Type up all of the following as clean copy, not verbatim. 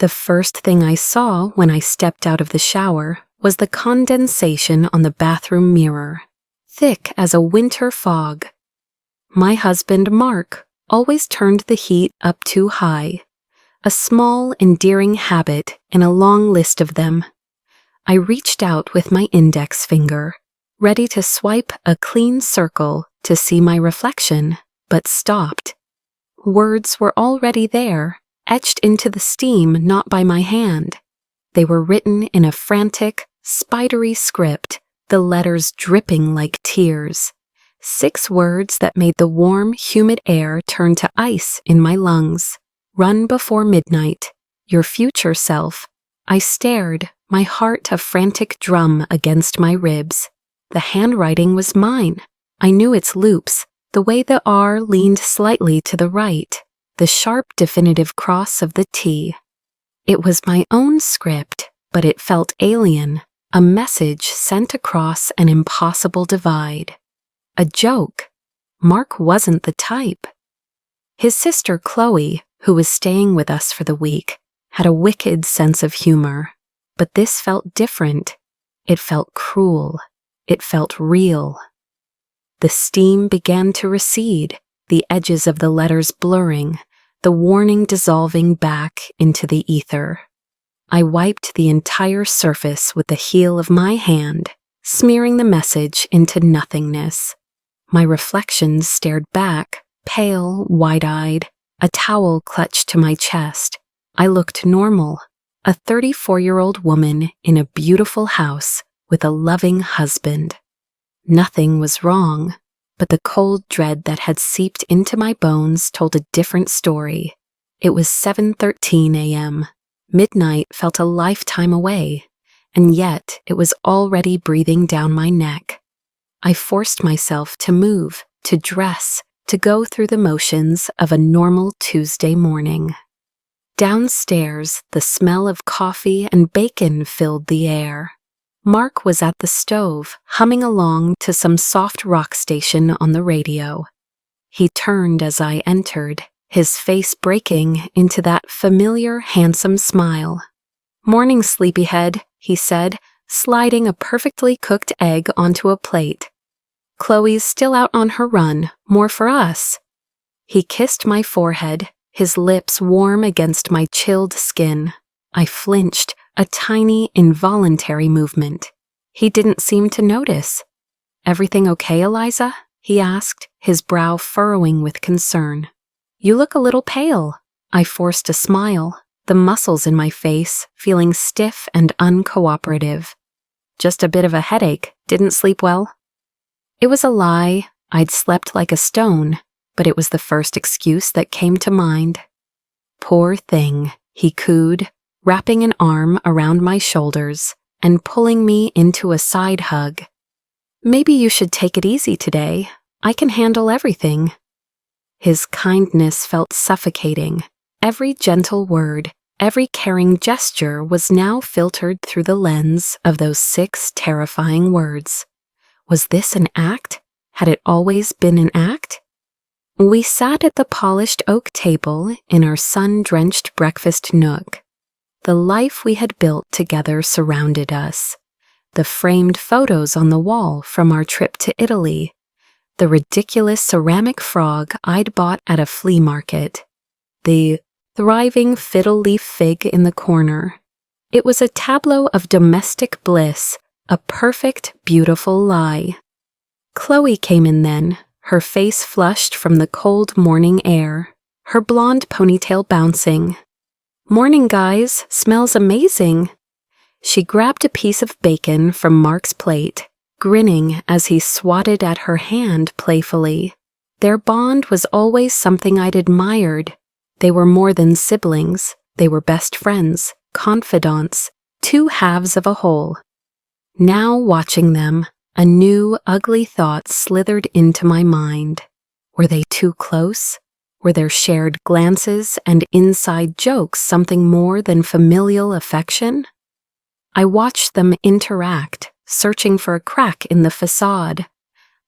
The first thing I saw when I stepped out of the shower was the condensation on the bathroom mirror, thick as a winter fog. My husband, Mark, always turned the heat up too high, a small, endearing habit in a long list of them. I reached out with my index finger, ready to swipe a clean circle to see my reflection, but stopped. Words were already there, etched into the steam not by my hand. They were written in a frantic, spidery script, the letters dripping like tears. 6 words that made the warm, humid air turn to ice in my lungs. Run before midnight. Your future self. I stared, my heart a frantic drum against my ribs. The handwriting was mine. I knew its loops, the way the R leaned slightly to the right, the sharp definitive cross of the T. It was my own script, but it felt alien, a message sent across an impossible divide. A joke. Mark wasn't the type. His sister Chloe, who was staying with us for the week, had a wicked sense of humor, but this felt different. It felt cruel. It felt real. The steam began to recede, the edges of the letters blurring, the warning dissolving back into the ether. I wiped the entire surface with the heel of my hand, smearing the message into nothingness. My reflection stared back, pale, wide-eyed, a towel clutched to my chest. I looked normal, a 34-year-old woman in a beautiful house with a loving husband. Nothing was wrong, but the cold dread that had seeped into my bones told a different story. It was 7:13 a.m. Midnight felt a lifetime away, and yet it was already breathing down my neck. I forced myself to move, to dress, to go through the motions of a normal Tuesday morning. Downstairs, the smell of coffee and bacon filled the air. Mark was at the stove, humming along to some soft rock station on the radio. He turned as I entered, his face breaking into that familiar, handsome smile. "Morning, sleepyhead," he said, sliding a perfectly cooked egg onto a plate. "Chloe's still out on her run, more for us." He kissed my forehead, his lips warm against my chilled skin. I flinched, a tiny, involuntary movement. He didn't seem to notice. "Everything okay, Eliza?" he asked, his brow furrowing with concern. "You look a little pale." I forced a smile, the muscles in my face feeling stiff and uncooperative. "Just a bit of a headache. Didn't sleep well?" It was a lie. I'd slept like a stone, but it was the first excuse that came to mind. "Poor thing," he cooed, wrapping an arm around my shoulders and pulling me into a side hug. "Maybe you should take it easy today. I can handle everything." His kindness felt suffocating. Every gentle word, every caring gesture was now filtered through the lens of those 6 terrifying words. Was this an act? Had it always been an act? We sat at the polished oak table in our sun-drenched breakfast nook. The life we had built together surrounded us. The framed photos on the wall from our trip to Italy. The ridiculous ceramic frog I'd bought at a flea market. The thriving fiddle leaf fig in the corner. It was a tableau of domestic bliss, a perfect, beautiful lie. Chloe came in then, her face flushed from the cold morning air, her blonde ponytail bouncing. "Morning, guys. Smells amazing." She grabbed a piece of bacon from Mark's plate, grinning as he swatted at her hand playfully. Their bond was always something I'd admired. They were more than siblings. They were best friends, confidants, 2 halves of a whole. Now watching them, a new, ugly thought slithered into my mind. Were they too close? Were their shared glances and inside jokes something more than familial affection? I watched them interact, searching for a crack in the facade,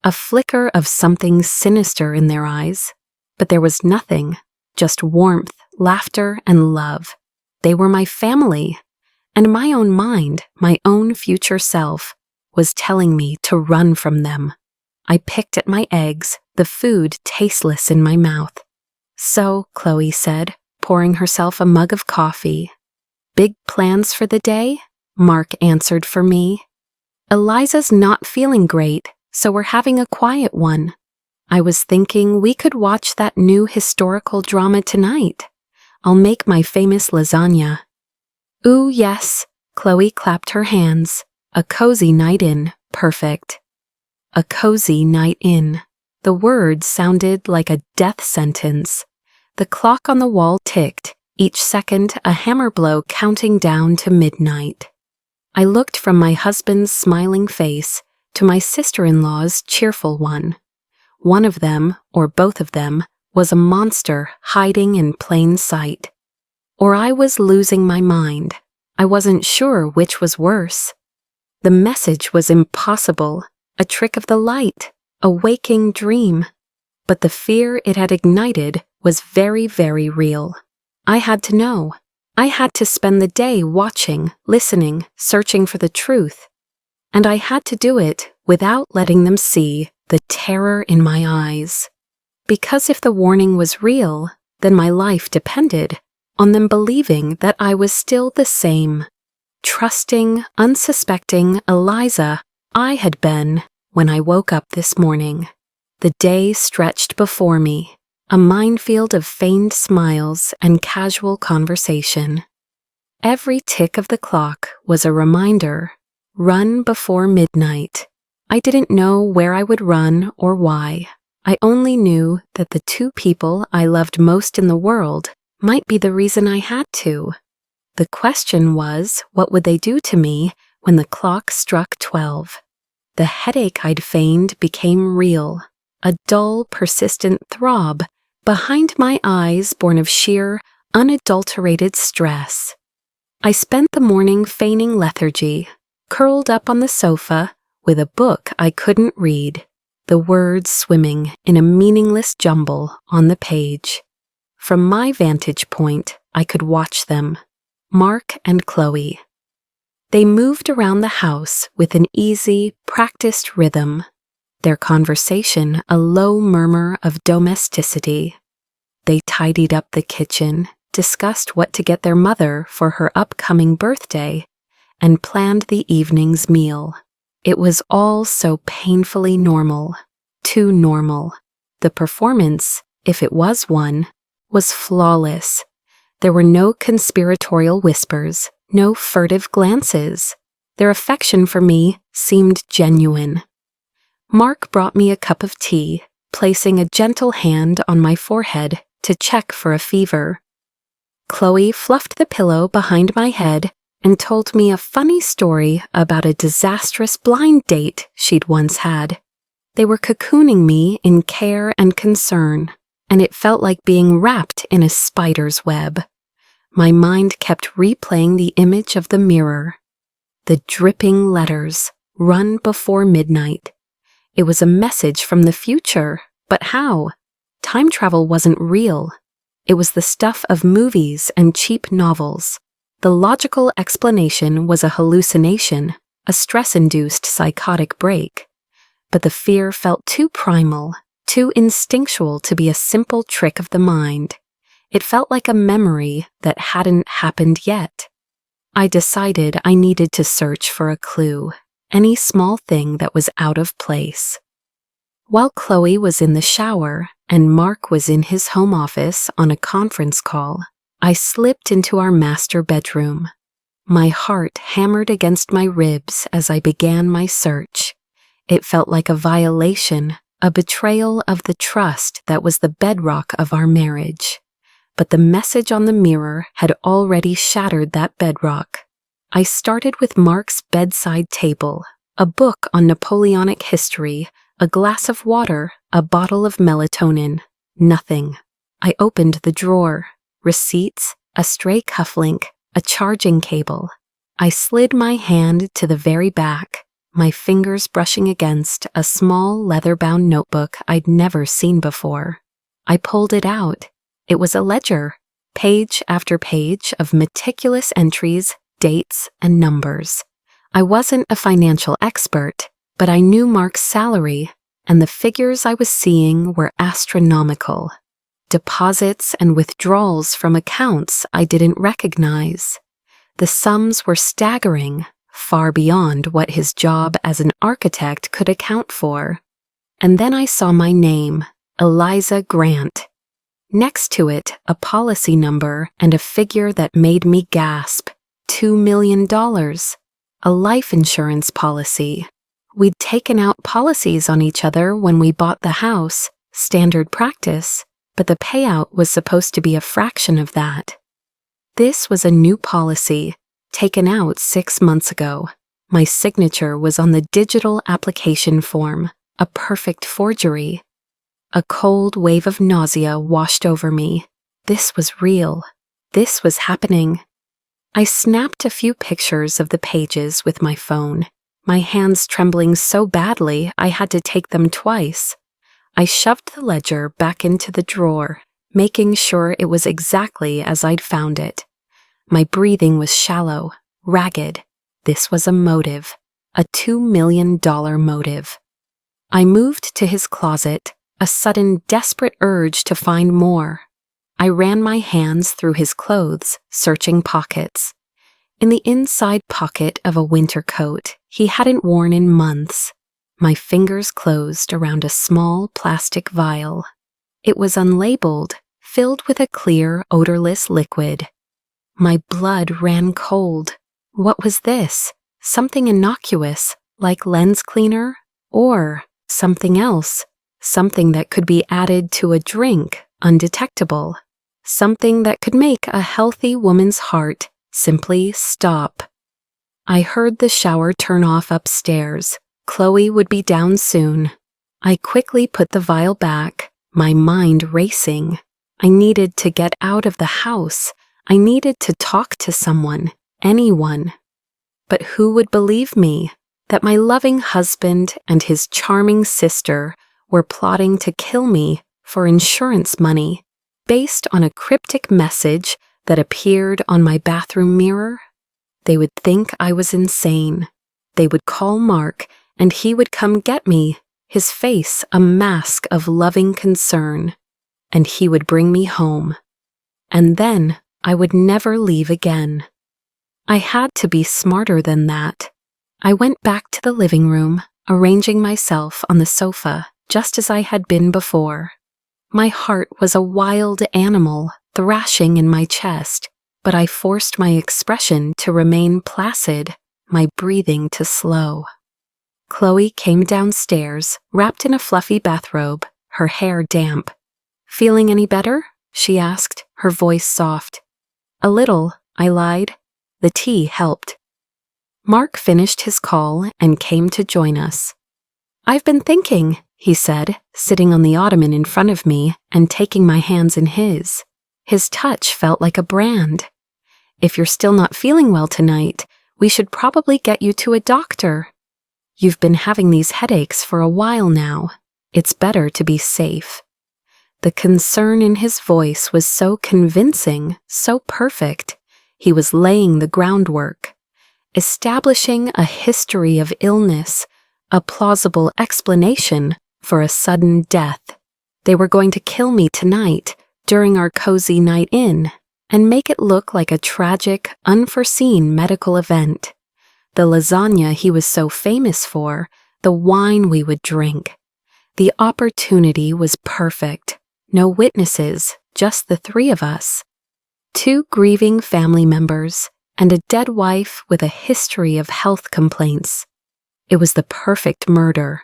a flicker of something sinister in their eyes. But there was nothing, just warmth, laughter, and love. They were my family, and my own mind, my own future self, was telling me to run from them. I picked at my eggs, the food tasteless in my mouth. "So," Chloe said, pouring herself a mug of coffee. "Big plans for the day?" Mark answered for me. "Eliza's not feeling great, so we're having a quiet one. I was thinking we could watch that new historical drama tonight. I'll make my famous lasagna." "Ooh, yes," Chloe clapped her hands. "A cozy night in, perfect." A cozy night in. The word sounded like a death sentence. The clock on the wall ticked, each second a hammer blow counting down to midnight. I looked from my husband's smiling face to my sister-in-law's cheerful one. One of them, or both of them, was a monster hiding in plain sight. Or I was losing my mind. I wasn't sure which was worse. The message was impossible, a trick of the light, a waking dream. But the fear it had ignited was very, very real. I had to know. I had to spend the day watching, listening, searching for the truth. And I had to do it without letting them see the terror in my eyes. Because if the warning was real, then my life depended on them believing that I was still the same, trusting, unsuspecting Eliza I had been when I woke up this morning. The day stretched before me, a minefield of feigned smiles and casual conversation. Every tick of the clock was a reminder. Run before midnight. I didn't know where I would run or why. I only knew that the two people I loved most in the world might be the reason I had to. The question was, what would they do to me when the clock struck 12? The headache I'd feigned became real, a dull, persistent throb behind my eyes born of sheer, unadulterated stress. I spent the morning feigning lethargy, curled up on the sofa with a book I couldn't read, the words swimming in a meaningless jumble on the page. From my vantage point, I could watch them, Mark and Chloe. They moved around the house with an easy, practiced rhythm, their conversation a low murmur of domesticity. They tidied up the kitchen, discussed what to get their mother for her upcoming birthday, and planned the evening's meal. It was all so painfully normal, too normal. The performance, if it was one, was flawless. There were no conspiratorial whispers, no furtive glances. Their affection for me seemed genuine. Mark brought me a cup of tea, placing a gentle hand on my forehead to check for a fever. Chloe fluffed the pillow behind my head and told me a funny story about a disastrous blind date she'd once had. They were cocooning me in care and concern, and it felt like being wrapped in a spider's web. My mind kept replaying the image of the mirror. The dripping letters, run before midnight. It was a message from the future, but how? Time travel wasn't real. It was the stuff of movies and cheap novels. The logical explanation was a hallucination, a stress-induced psychotic break. But the fear felt too primal, too instinctual to be a simple trick of the mind. It felt like a memory that hadn't happened yet. I decided I needed to search for a clue, any small thing that was out of place. While Chloe was in the shower and Mark was in his home office on a conference call, I slipped into our master bedroom. My heart hammered against my ribs as I began my search. It felt like a violation, a betrayal of the trust that was the bedrock of our marriage. But the message on the mirror had already shattered that bedrock. I started with Mark's bedside table, a book on Napoleonic history, a glass of water, a bottle of melatonin. Nothing. I opened the drawer. Receipts, a stray cufflink, a charging cable. I slid my hand to the very back, my fingers brushing against a small leather-bound notebook I'd never seen before. I pulled it out. It was a ledger, page after page of meticulous entries, dates, and numbers. I wasn't a financial expert, but I knew Mark's salary, and the figures I was seeing were astronomical. Deposits and withdrawals from accounts I didn't recognize. The sums were staggering, far beyond what his job as an architect could account for. And then I saw my name, Eliza Grant. Next to it, a policy number and a figure that made me gasp. $2 million. A life insurance policy. We'd taken out policies on each other when we bought the house, standard practice, but the payout was supposed to be a fraction of that. This was a new policy, taken out 6 months ago. My signature was on the digital application form, a perfect forgery. A cold wave of nausea washed over me. This was real. This was happening. I snapped a few pictures of the pages with my phone, my hands trembling so badly I had to take them twice. I shoved the ledger back into the drawer, making sure it was exactly as I'd found it. My breathing was shallow, ragged. This was a motive, a $2 million motive. I moved to his closet, a sudden desperate urge to find more. I ran my hands through his clothes, searching pockets. In the inside pocket of a winter coat he hadn't worn in months, my fingers closed around a small plastic vial. It was unlabeled, filled with a clear, odorless liquid. My blood ran cold. What was this? Something innocuous, like lens cleaner? Or something else? Something that could be added to a drink, undetectable. Something that could make a healthy woman's heart simply stop. I heard the shower turn off upstairs. Chloe would be down soon. I quickly put the vial back, my mind racing. I needed to get out of the house. I needed to talk to someone, anyone. But who would believe me? That my loving husband and his charming sister were plotting to kill me for insurance money, based on a cryptic message that appeared on my bathroom mirror? They would think I was insane. They would call Mark, and he would come get me, his face a mask of loving concern, and he would bring me home. And then I would never leave again. I had to be smarter than that. I went back to the living room, arranging myself on the sofa, just as I had been before. My heart was a wild animal, thrashing in my chest, but I forced my expression to remain placid, my breathing to slow. Chloe came downstairs, wrapped in a fluffy bathrobe, her hair damp. "Feeling any better?" she asked, her voice soft. "A little," I lied. The tea helped. Mark finished his call and came to join us. "I've been thinking," he said, sitting on the ottoman in front of me and taking my hands in his. His touch felt like a brand. "If you're still not feeling well tonight, we should probably get you to a doctor. You've been having these headaches for a while now. It's better to be safe." The concern in his voice was so convincing, so perfect. He was laying the groundwork, establishing a history of illness, a plausible explanation for a sudden death. They were going to kill me tonight, during our cozy night in, and make it look like a tragic, unforeseen medical event. The lasagna he was so famous for, the wine we would drink. The opportunity was perfect. No witnesses, just the three of us. 2 grieving family members, and a dead wife with a history of health complaints. It was the perfect murder.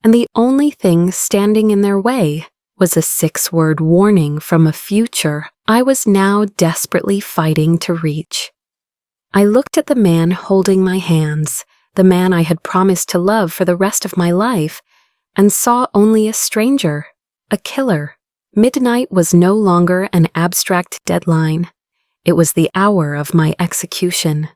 And the only thing standing in their way was a 6-word warning from a future I was now desperately fighting to reach. I looked at the man holding my hands, the man I had promised to love for the rest of my life, and saw only a stranger, a killer. Midnight was no longer an abstract deadline. It was the hour of my execution.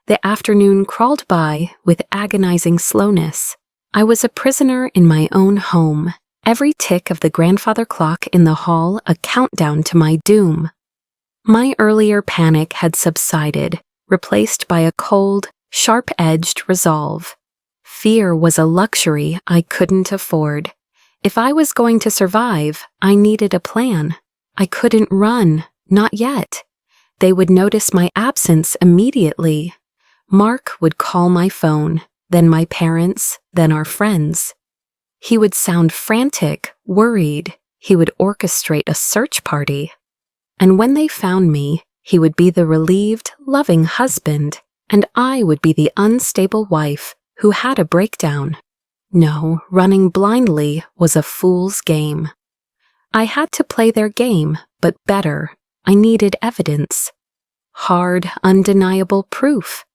The afternoon crawled by with agonizing slowness. I was a prisoner in my own home, every tick of the grandfather clock in the hall a countdown to my doom. My earlier panic had subsided, replaced by a cold, sharp-edged resolve. Fear was a luxury I couldn't afford. If I was going to survive, I needed a plan. I couldn't run, not yet. They would notice my absence immediately. Mark would call my phone, then my parents, then our friends. He would sound frantic, worried. He would orchestrate a search party. And when they found me, he would be the relieved, loving husband, and I would be the unstable wife who had a breakdown. No, running blindly was a fool's game. I had to play their game, but better. I needed evidence. Hard, undeniable proof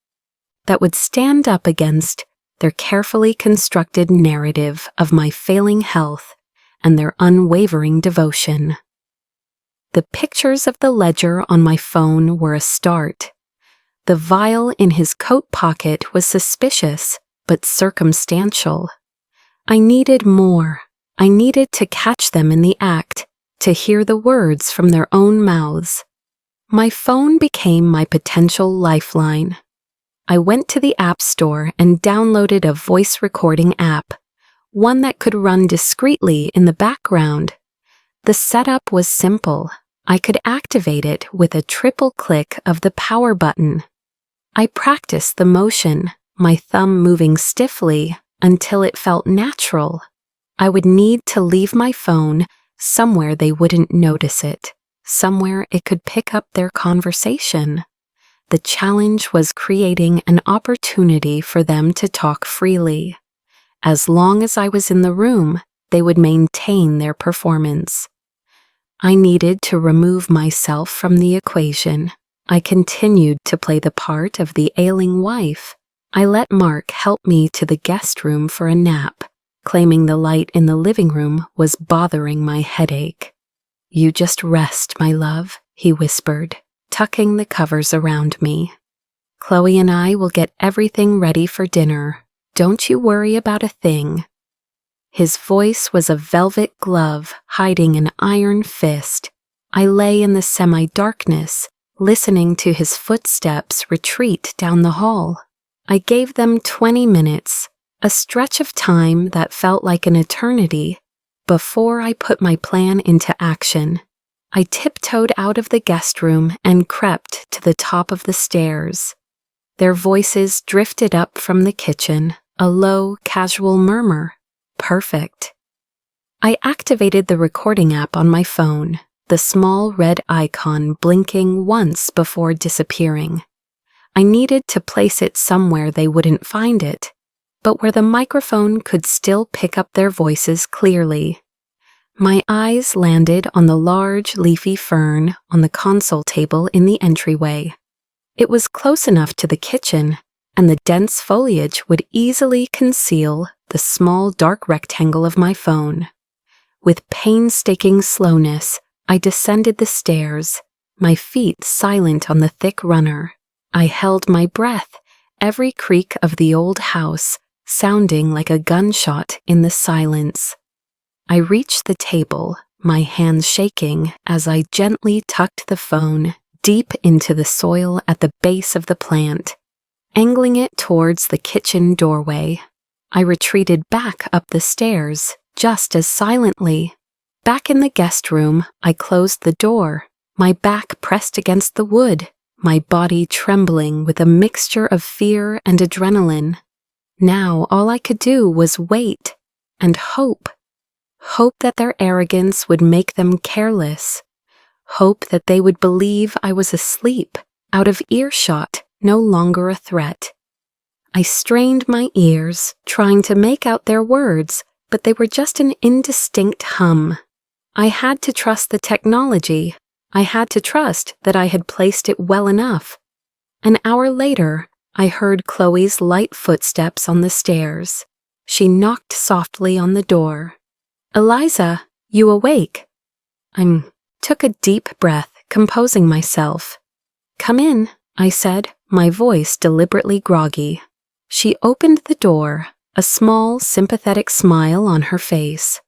that would stand up against their carefully constructed narrative of my failing health and their unwavering devotion. The pictures of the ledger on my phone were a start. The vial in his coat pocket was suspicious, but circumstantial. I needed more. I needed to catch them in the act, to hear the words from their own mouths. My phone became my potential lifeline. I went to the App Store and downloaded a voice recording app, one that could run discreetly in the background. The setup was simple. I could activate it with a triple click of the power button. I practiced the motion, my thumb moving stiffly until it felt natural. I would need to leave my phone somewhere they wouldn't notice it, somewhere it could pick up their conversation. The challenge was creating an opportunity for them to talk freely. As long as I was in the room, they would maintain their performance. I needed to remove myself from the equation. I continued to play the part of the ailing wife. I let Mark help me to the guest room for a nap, claiming the light in the living room was bothering my headache. "You just rest, my love," he whispered, tucking the covers around me. "Chloe and I will get everything ready for dinner. Don't you worry about a thing." His voice was a velvet glove hiding an iron fist. I lay in the semi-darkness, listening to his footsteps retreat down the hall. I gave them 20 minutes, a stretch of time that felt like an eternity, before I put my plan into action. I tiptoed out of the guest room and crept to the top of the stairs. Their voices drifted up from the kitchen, a low, casual murmur. Perfect. I activated the recording app on my phone, the small red icon blinking once before disappearing. I needed to place it somewhere they wouldn't find it, but where the microphone could still pick up their voices clearly. My eyes landed on the large leafy fern on the console table in the entryway. It was close enough to the kitchen, and the dense foliage would easily conceal the small dark rectangle of my phone. With painstaking slowness, I descended the stairs, my feet silent on the thick runner. I held my breath, every creak of the old house sounding like a gunshot in the silence. I reached the table, my hands shaking as I gently tucked the phone deep into the soil at the base of the plant, angling it towards the kitchen doorway. I retreated back up the stairs, just as silently. Back in the guest room, I closed the door, my back pressed against the wood, my body trembling with a mixture of fear and adrenaline. Now all I could do was wait and hope. Hope that their arrogance would make them careless. Hope that they would believe I was asleep, out of earshot, no longer a threat. I strained my ears, trying to make out their words, but they were just an indistinct hum. I had to trust the technology. I had to trust that I had placed it well enough. An hour later, I heard Chloe's light footsteps on the stairs. She knocked softly on the door. "Eliza, you awake?" I took a deep breath, composing myself. "Come in," I said, my voice deliberately groggy. She opened the door, a small, sympathetic smile on her face.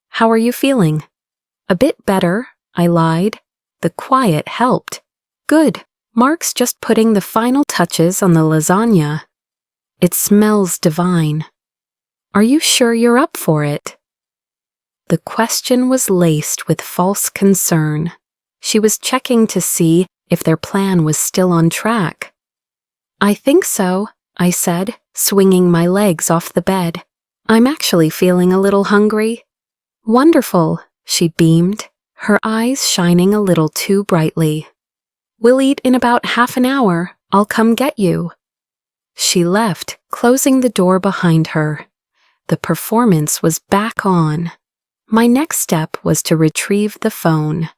"How are you feeling?" "A bit better," I lied. The quiet helped. Good. Mark's just putting the final touches on the lasagna. It smells divine. Are you sure you're up for it? The question was laced with false concern. She was checking to see if their plan was still on track. I think so, I said, swinging my legs off the bed. I'm actually feeling a little hungry. Wonderful, she beamed, her eyes shining a little too brightly. We'll eat in about half an hour. I'll come get you. She left, closing the door behind her. The performance was back on. My next step was to retrieve the phone.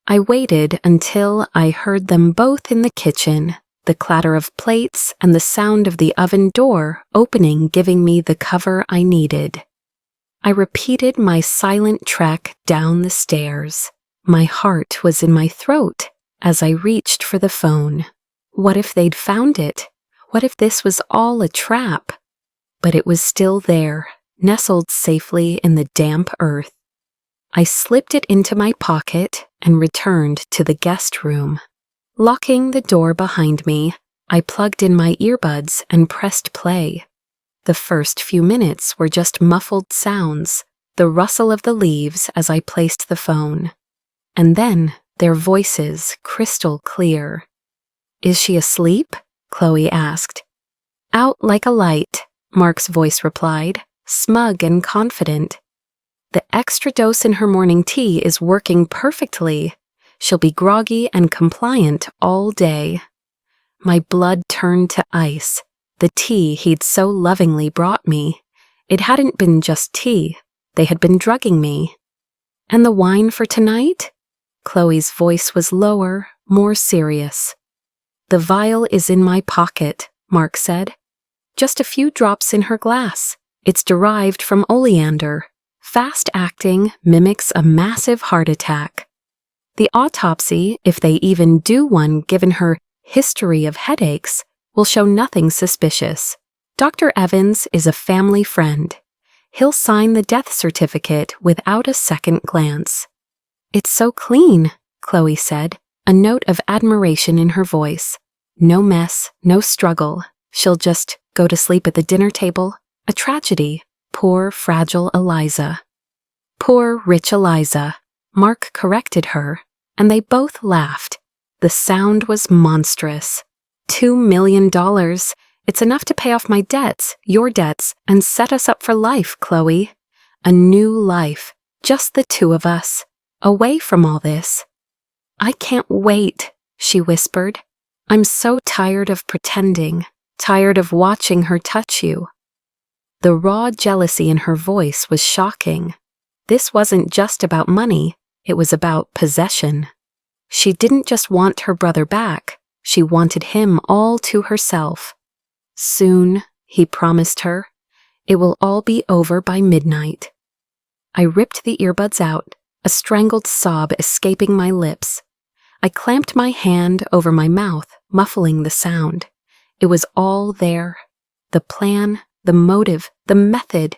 I waited until I heard them both in the kitchen, the clatter of plates and the sound of the oven door opening giving me the cover I needed. I repeated my silent trek down the stairs. My heart was in my throat as I reached for the phone. What if they'd found it? What if this was all a trap? But it was still there, nestled safely in the damp earth. I slipped it into my pocket and returned to the guest room. Locking the door behind me, I plugged in my earbuds and pressed play. The first few minutes were just muffled sounds, the rustle of the leaves as I placed the phone. And then their voices crystal clear. Is she asleep? Chloe asked. Out like a light, Mark's voice replied, smug and confident. The extra dose in her morning tea is working perfectly. She'll be groggy and compliant all day. My blood turned to ice. The tea he'd so lovingly brought me. It hadn't been just tea. They had been drugging me. And the wine for tonight? Chloe's voice was lower, more serious. The vial is in my pocket, Mark said. Just a few drops in her glass. It's derived from oleander. Fast-acting, mimics a massive heart attack. The autopsy, if they even do one given her history of headaches, will show nothing suspicious. Dr. Evans is a family friend. He'll sign the death certificate without a second glance. It's so clean, Chloe said, a note of admiration in her voice. No mess, no struggle. She'll just go to sleep at the dinner table. A tragedy. Poor, fragile Eliza. Poor, rich Eliza. Mark corrected her, and they both laughed. The sound was monstrous. $2 million. It's enough to pay off my debts, your debts, and set us up for life, Chloe. A new life. Just the two of us. Away from all this. I can't wait, she whispered. I'm so tired of pretending, tired of watching her touch you. The raw jealousy in her voice was shocking. This wasn't just about money, it was about possession. She didn't just want her brother back, she wanted him all to herself. Soon, he promised her, it will all be over by midnight. I ripped the earbuds out, a strangled sob escaping my lips. I clamped my hand over my mouth, muffling the sound. It was all there. The plan, the motive, the method,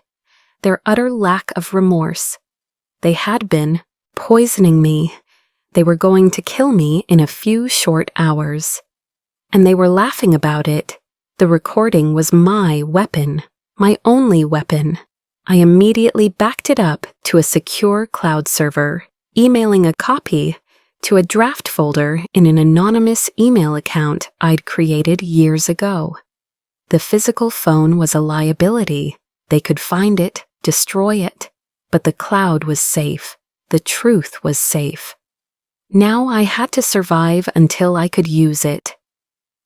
their utter lack of remorse. They had been poisoning me. They were going to kill me in a few short hours. And they were laughing about it. The recording was my weapon, my only weapon. I immediately backed it up to a secure cloud server, emailing a copy to a draft folder in an anonymous email account I'd created years ago. The physical phone was a liability. They could find it, destroy it. But the cloud was safe. The truth was safe. Now I had to survive until I could use it.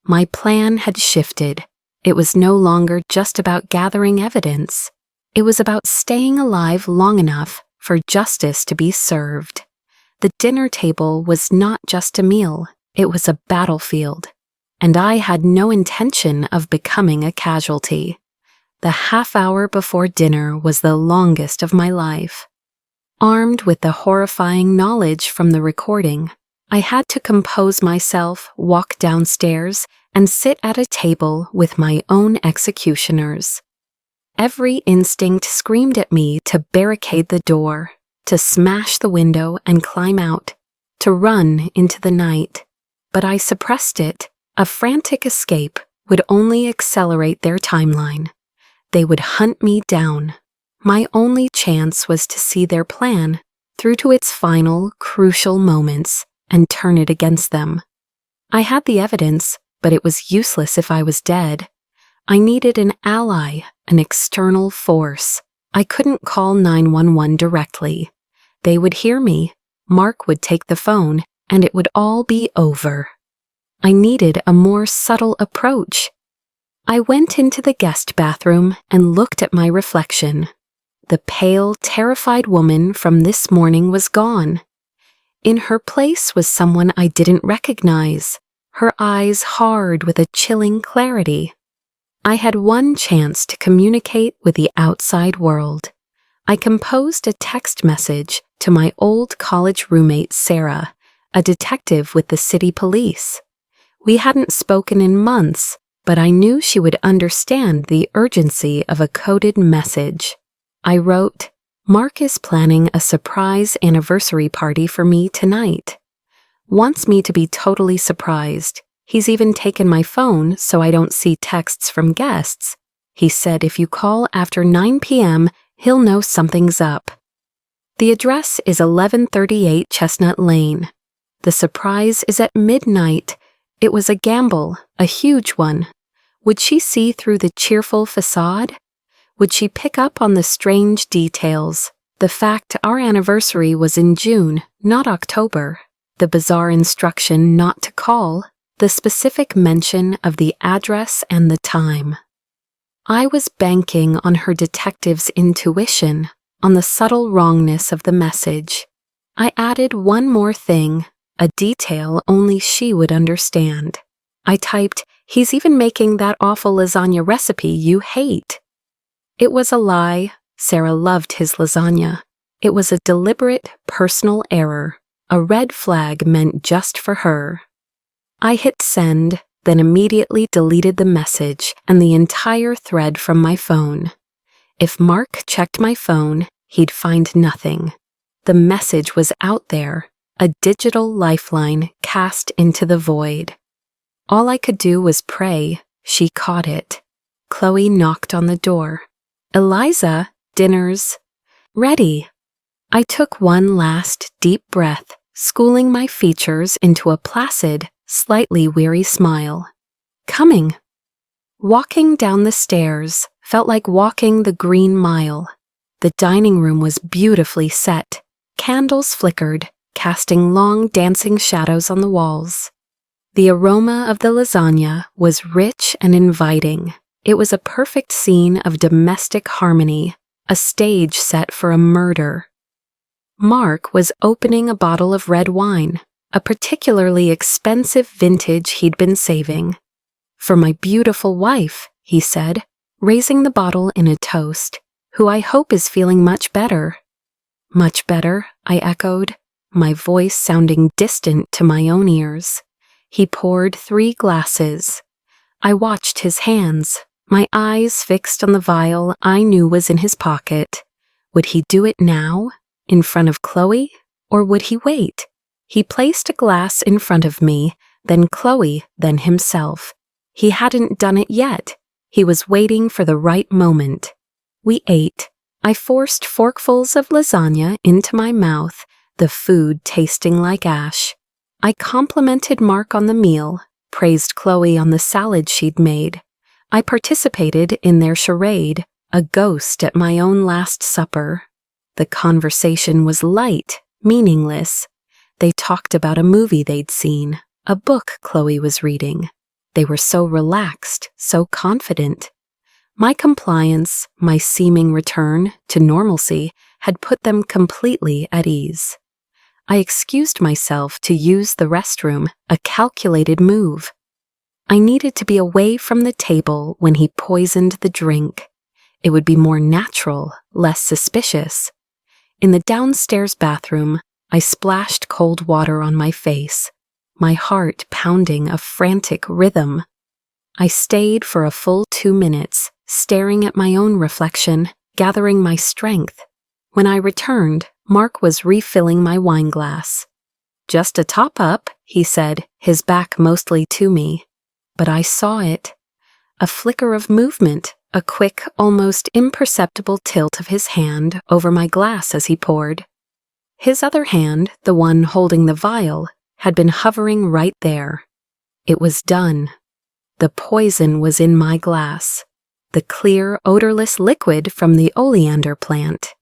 My plan had shifted. It was no longer just about gathering evidence. It was about staying alive long enough for justice to be served. The dinner table was not just a meal. It was a battlefield. And I had no intention of becoming a casualty. The half hour before dinner was the longest of my life. Armed with the horrifying knowledge from the recording, I had to compose myself, walk downstairs, and sit at a table with my own executioners. Every instinct screamed at me to barricade the door, to smash the window and climb out, to run into the night. but I suppressed it. A frantic escape would only accelerate their timeline. They would hunt me down. My only chance was to see their plan through to its final, crucial moments and turn it against them. I had the evidence, but it was useless if I was dead. I needed an ally, an external force. I couldn't call 911 directly. They would hear me, Mark would take the phone, and it would all be over. I needed a more subtle approach. I went into the guest bathroom and looked at my reflection. The pale, terrified woman from this morning was gone. In her place was someone I didn't recognize, her eyes hard with a chilling clarity. I had one chance to communicate with the outside world. I composed a text message to my old college roommate Sarah, a detective with the city police. We hadn't spoken in months, but I knew she would understand the urgency of a coded message. I wrote, "Mark is planning a surprise anniversary party for me tonight. Wants me to be totally surprised. He's even taken my phone so I don't see texts from guests. He said if you call after 9 p.m., he'll know something's up." The address is 1138 Chestnut Lane. The surprise is at midnight. It was a gamble, a huge one. Would she see through the cheerful facade? Would she pick up on the strange details? The fact our anniversary was in June, not October. The bizarre instruction not to call. The specific mention of the address and the time. I was banking on her detective's intuition, on the subtle wrongness of the message. I added one more thing, a detail only she would understand. I typed, "He's even making that awful lasagna recipe you hate." It was a lie. Sarah loved his lasagna. It was a deliberate, personal error, a red flag meant just for her. I hit send, then immediately deleted the message and the entire thread from my phone. If Mark checked my phone, he'd find nothing. The message was out there, a digital lifeline cast into the void. All I could do was pray she caught it. Chloe knocked on the door. "Eliza, dinner's ready." I took one last deep breath, schooling my features into a placid, slightly weary smile. Coming. Walking down the stairs felt like walking the Green Mile. The dining room was beautifully set. Candles flickered, casting long dancing shadows on the walls. The aroma of the lasagna was rich and inviting. It was a perfect scene of domestic harmony, a stage set for a murder. Mark was opening a bottle of red wine, a particularly expensive vintage he'd been saving. "For my beautiful wife," he said, raising the bottle in a toast, "who I hope is feeling much better." "Much better," I echoed, my voice sounding distant to my own ears. He poured 3 glasses. I watched his hands, my eyes fixed on the vial I knew was in his pocket. Would he do it now, in front of Chloe, or would he wait? He placed a glass in front of me, then Chloe, then himself. He hadn't done it yet. He was waiting for the right moment. We ate. I forced forkfuls of lasagna into my mouth, the food tasting like ash. I complimented Mark on the meal, praised Chloe on the salad she'd made. I participated in their charade, a ghost at my own last supper. The conversation was light, meaningless. They talked about a movie they'd seen, a book Chloe was reading. They were so relaxed, so confident. My compliance, my seeming return to normalcy, had put them completely at ease. I excused myself to use the restroom, a calculated move. I needed to be away from the table when he poisoned the drink. It would be more natural, less suspicious. In the downstairs bathroom, I splashed cold water on my face, my heart pounding a frantic rhythm. I stayed for a full 2 minutes, staring at my own reflection, gathering my strength. When I returned, Mark was refilling my wine glass. Just a top-up, he said, his back mostly to me. But I saw it. A flicker of movement, a quick, almost imperceptible tilt of his hand over my glass as he poured. His other hand, the one holding the vial, had been hovering right there. It was done. The poison was in my glass, the clear, odorless liquid from the oleander plant.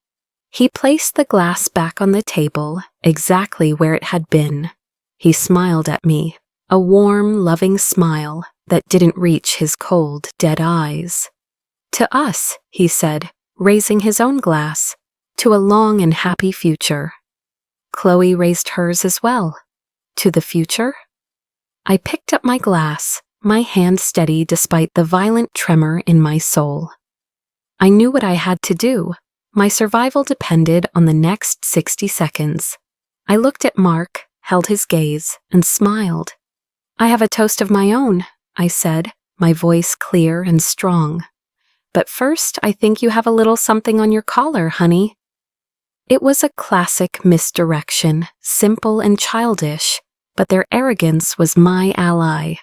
He placed the glass back on the table, exactly where it had been. He smiled at me, a warm, loving smile that didn't reach his cold, dead eyes. To us, he said, raising his own glass, to a long and happy future. Chloe raised hers as well. To the future? I picked up my glass, my hand steady despite the violent tremor in my soul. I knew what I had to do. My survival depended on the next 60 seconds. I looked at Mark, held his gaze, and smiled. I have a toast of my own, I said, my voice clear and strong. But first, I think you have a little something on your collar, honey. It was a classic misdirection, simple and childish, but their arrogance was my ally.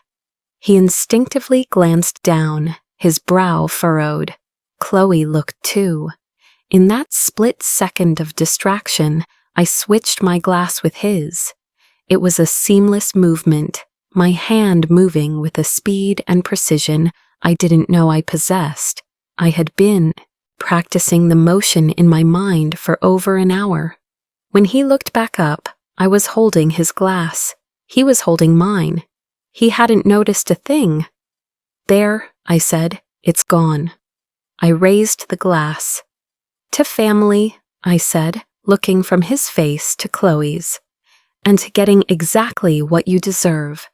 He instinctively glanced down, his brow furrowed. Chloe looked too. In that split second of distraction, I switched my glass with his. It was a seamless movement, my hand moving with a speed and precision I didn't know I possessed. I had been practicing the motion in my mind for over an hour. When he looked back up, I was holding his glass. He was holding mine. He hadn't noticed a thing. There, I said, it's gone. I raised the glass. To family, I said, looking from his face to Chloe's, and to getting exactly what you deserve.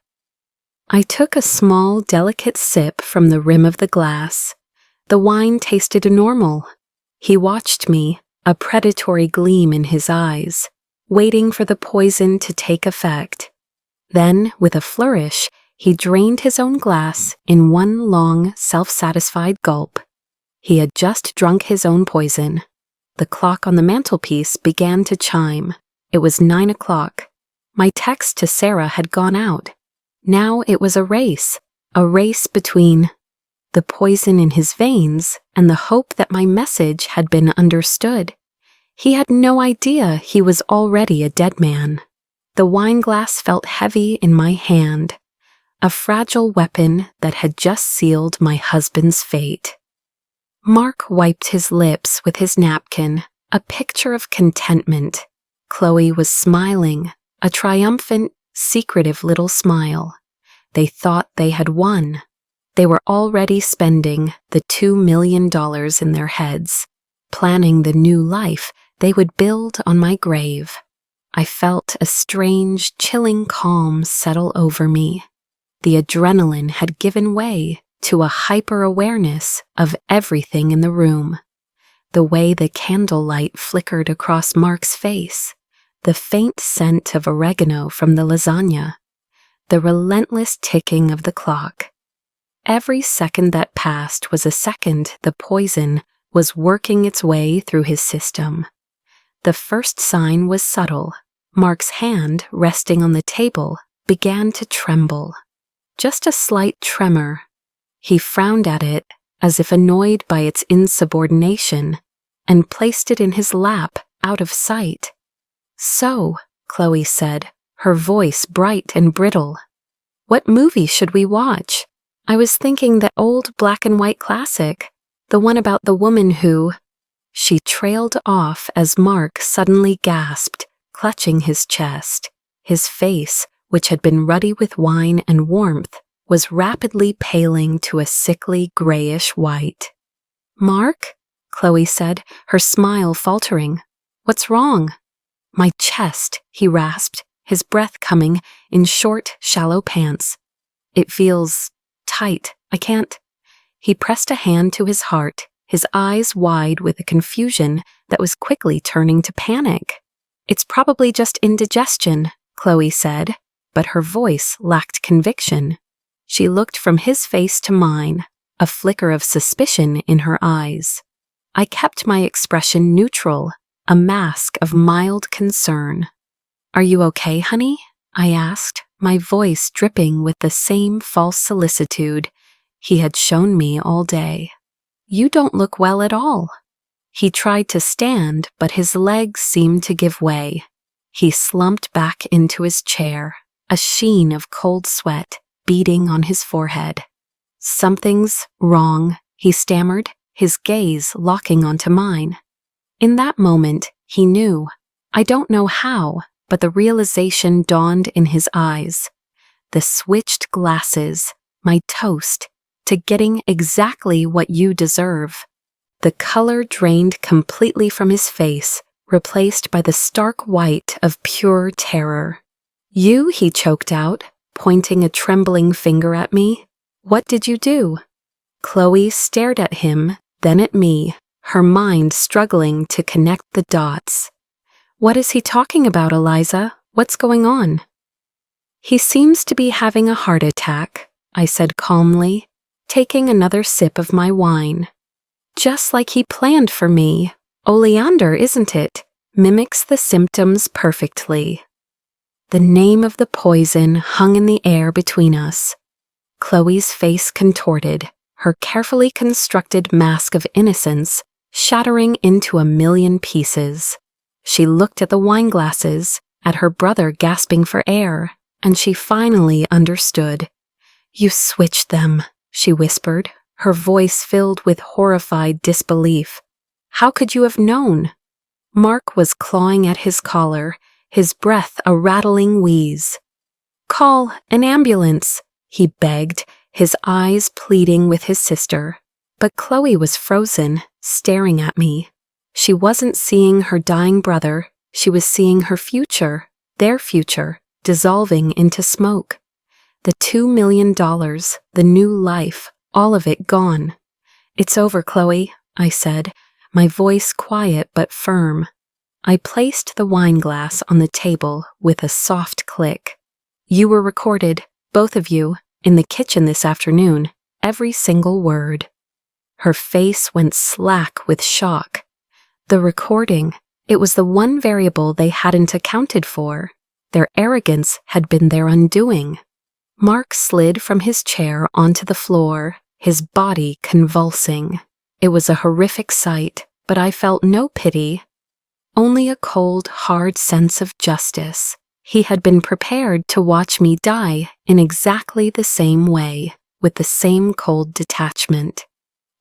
I took a small, delicate sip from the rim of the glass. The wine tasted normal. He watched me, a predatory gleam in his eyes, waiting for the poison to take effect. Then, with a flourish, he drained his own glass in one long, self-satisfied gulp. He had just drunk his own poison. The clock on the mantelpiece began to chime. It was 9 o'clock. My text to Sarah had gone out. Now it was a race between the poison in his veins and the hope that my message had been understood. He had no idea he was already a dead man. The wine glass felt heavy in my hand, a fragile weapon that had just sealed my husband's fate. Mark wiped his lips with his napkin, a picture of contentment. Chloe was smiling, a triumphant, secretive little smile. They thought they had won. They were already spending the $2 million in their heads, planning the new life they would build on my grave. I felt a strange, chilling calm settle over me. The adrenaline had given way to a hyper-awareness of everything in the room. The way the candlelight flickered across Mark's face, the faint scent of oregano from the lasagna, the relentless ticking of the clock. Every second that passed was a second the poison was working its way through his system. The first sign was subtle. Mark's hand, resting on the table, began to tremble. Just a slight tremor. He frowned at it, as if annoyed by its insubordination, and placed it in his lap, out of sight. "So," Chloe said, her voice bright and brittle, "what movie should we watch? I was thinking that old black-and-white classic, the one about the woman who—" She trailed off as Mark suddenly gasped, clutching his chest. His face, which had been ruddy with wine and warmth, was rapidly paling to a sickly grayish white. "Mark?" Chloe said, her smile faltering. "What's wrong?" "My chest," he rasped, his breath coming in short, shallow pants. "It feels tight. I can't—" He pressed a hand to his heart, his eyes wide with a confusion that was quickly turning to panic. "It's probably just indigestion," Chloe said, but her voice lacked conviction. She looked from his face to mine, a flicker of suspicion in her eyes. I kept my expression neutral, a mask of mild concern. "Are you okay, honey?" I asked, my voice dripping with the same false solicitude he had shown me all day. "You don't look well at all." He tried to stand, but his legs seemed to give way. He slumped back into his chair, a sheen of cold sweat beading on his forehead. "Something's wrong," he stammered, his gaze locking onto mine. In that moment, he knew. I don't know how, but the realization dawned in his eyes. The switched glasses, my toast, to getting exactly what you deserve. The color drained completely from his face, replaced by the stark white of pure terror. "You," he choked out, pointing a trembling finger at me. "What did you do?" Chloe stared at him, then at me, her mind struggling to connect the dots. "What is he talking about, Eliza? What's going on?" "He seems to be having a heart attack," I said calmly, taking another sip of my wine. "Just like he planned for me. Oleander, isn't it? Mimics the symptoms perfectly." The name of the poison hung in the air between us. Chloe's face contorted, her carefully constructed mask of innocence shattering into a million pieces. She looked at the wine glasses, at her brother gasping for air, and she finally understood. "You switched them," she whispered, her voice filled with horrified disbelief. "How could you have known?" Mark was clawing at his collar, his breath a rattling wheeze. "Call an ambulance," he begged, his eyes pleading with his sister. But Chloe was frozen, staring at me. She wasn't seeing her dying brother, she was seeing her future, their future, dissolving into smoke. The $2 million, the new life, all of it gone. "It's over, Chloe," I said, my voice quiet but firm. I placed the wine glass on the table with a soft click. "You were recorded, both of you, in the kitchen this afternoon, every single word." Her face went slack with shock. The recording, it was the one variable they hadn't accounted for. Their arrogance had been their undoing. Mark slid from his chair onto the floor, his body convulsing. It was a horrific sight, but I felt no pity. Only a cold, hard sense of justice. He had been prepared to watch me die in exactly the same way, with the same cold detachment.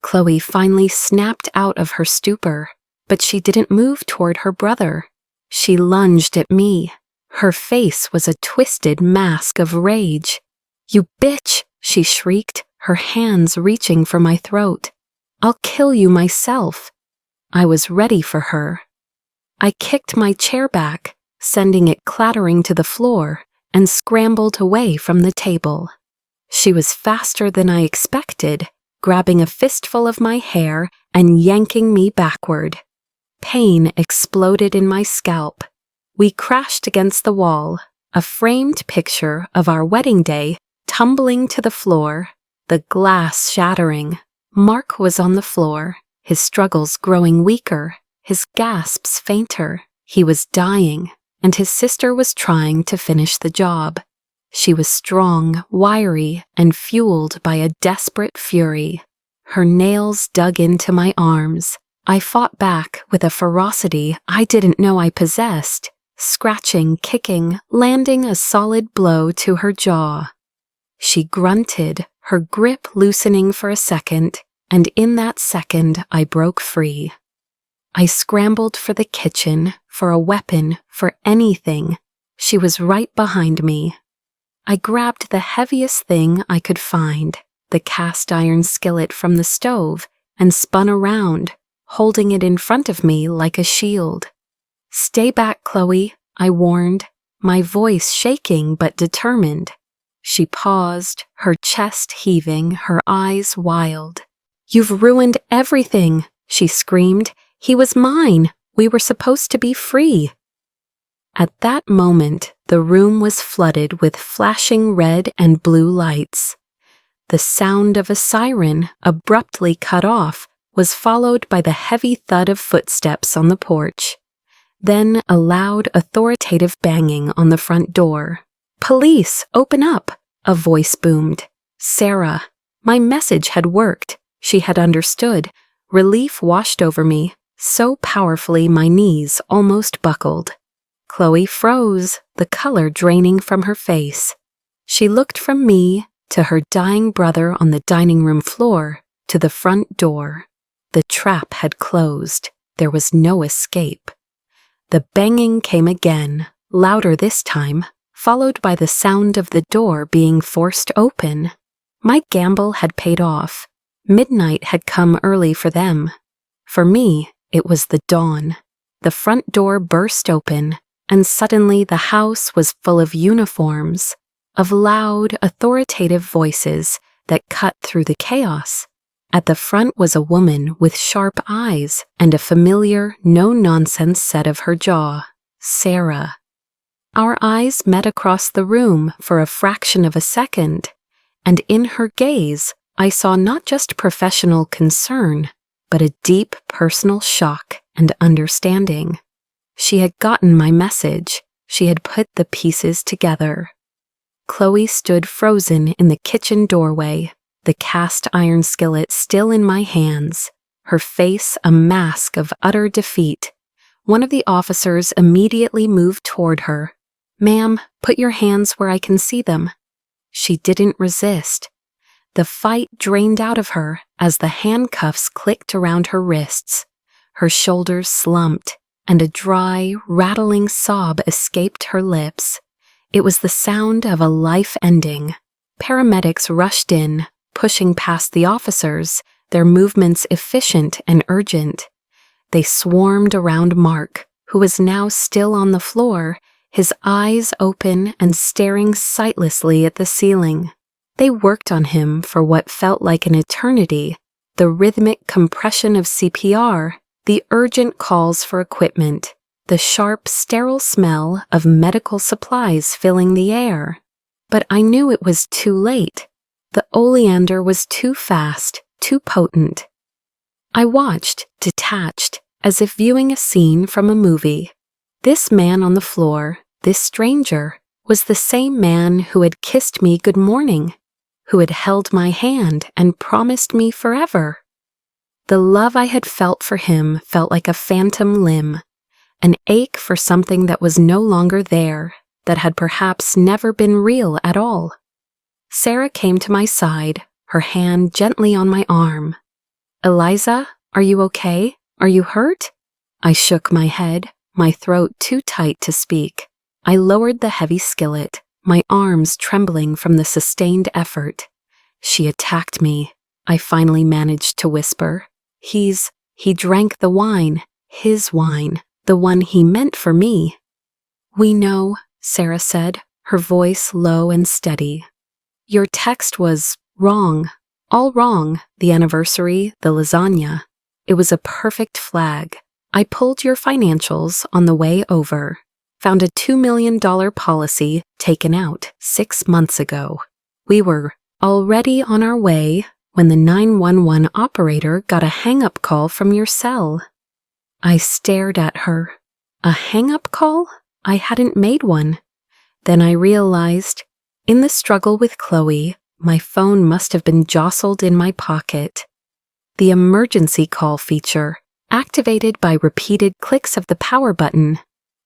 Chloe finally snapped out of her stupor, but she didn't move toward her brother. She lunged at me. Her face was a twisted mask of rage. "You bitch!" she shrieked, her hands reaching for my throat. "I'll kill you myself." I was ready for her. I kicked my chair back, sending it clattering to the floor, and scrambled away from the table. She was faster than I expected, grabbing a fistful of my hair and yanking me backward. Pain exploded in my scalp. We crashed against the wall, a framed picture of our wedding day tumbling to the floor, the glass shattering. Mark was on the floor, his struggles growing weaker, his gasps fainter. He was dying, and his sister was trying to finish the job. She was strong, wiry, and fueled by a desperate fury. Her nails dug into my arms. I fought back with a ferocity I didn't know I possessed, scratching, kicking, landing a solid blow to her jaw. She grunted, her grip loosening for a second, and in that second I broke free. I scrambled for the kitchen, for a weapon, for anything. She was right behind me. I grabbed the heaviest thing I could find, the cast iron skillet from the stove, and spun around, holding it in front of me like a shield. "Stay back, Chloe," I warned, my voice shaking but determined. She paused, her chest heaving, her eyes wild. "You've ruined everything," she screamed. "He was mine. We were supposed to be free." At that moment, the room was flooded with flashing red and blue lights. The sound of a siren, abruptly cut off, was followed by the heavy thud of footsteps on the porch. Then a loud, authoritative banging on the front door. "Police, open up!" a voice boomed. Sarah. My message had worked. She had understood. Relief washed over me, so powerfully my knees almost buckled. Chloe froze, the color draining from her face. She looked from me to her dying brother on the dining room floor to the front door. The trap had closed. There was no escape. The banging came again, louder this time, followed by the sound of the door being forced open. My gamble had paid off. Midnight had come early for them. For me, it was the dawn. The front door burst open, and suddenly the house was full of uniforms, of loud, authoritative voices that cut through the chaos. At the front was a woman with sharp eyes and a familiar, no-nonsense set of her jaw, Sarah. Our eyes met across the room for a fraction of a second, and in her gaze I saw not just professional concern, but a deep personal shock and understanding. She had gotten my message. She had put the pieces together. Chloe stood frozen in the kitchen doorway, the cast iron skillet still in my hands, her face a mask of utter defeat. One of the officers immediately moved toward her. "Ma'am, put your hands where I can see them." She didn't resist. The fight drained out of her as the handcuffs clicked around her wrists. Her shoulders slumped, and a dry, rattling sob escaped her lips. It was the sound of a life ending. Paramedics rushed in, pushing past the officers, their movements efficient and urgent. They swarmed around Mark, who was now still on the floor, his eyes open and staring sightlessly at the ceiling. They worked on him for what felt like an eternity, the rhythmic compression of CPR, the urgent calls for equipment, the sharp, sterile smell of medical supplies filling the air. But I knew it was too late. The oleander was too fast, too potent. I watched, detached, as if viewing a scene from a movie. This man on the floor, this stranger, was the same man who had kissed me good morning, who had held my hand and promised me forever. The love I had felt for him felt like a phantom limb, an ache for something that was no longer there, that had perhaps never been real at all. Sarah came to my side, her hand gently on my arm. "Eliza, are you okay? Are you hurt?" I shook my head, my throat too tight to speak. I lowered the heavy skillet, my arms trembling from the sustained effort. "She attacked me," I finally managed to whisper. He drank the wine, his wine, the one he meant for me." "We know," Sarah said, her voice low and steady. "Your text was wrong, all wrong, the anniversary, the lasagna. It was a perfect flag. I pulled your financials on the way over, found a $2 million policy taken out 6 months ago. We were already on our way when the 911 operator got a hang-up call from your cell." I stared at her. A hang-up call? I hadn't made one. Then I realized, in the struggle with Chloe, my phone must have been jostled in my pocket. The emergency call feature, activated by repeated clicks of the power button.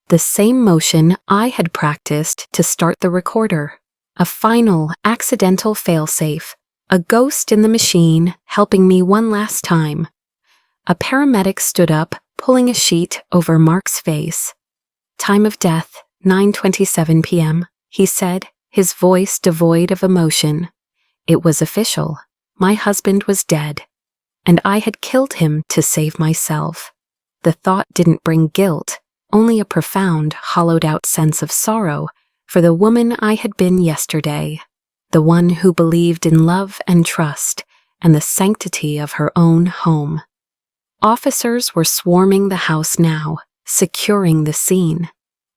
The same motion I had practiced to start the recorder. A final, accidental failsafe. A ghost in the machine, helping me one last time. A paramedic stood up, pulling a sheet over Mark's face. "Time of death, 9:27 p.m., he said, his voice devoid of emotion. It was official. My husband was dead, and I had killed him to save myself. The thought didn't bring guilt, only a profound, hollowed-out sense of sorrow for the woman I had been yesterday, the one who believed in love and trust and the sanctity of her own home. Officers were swarming the house now, securing the scene.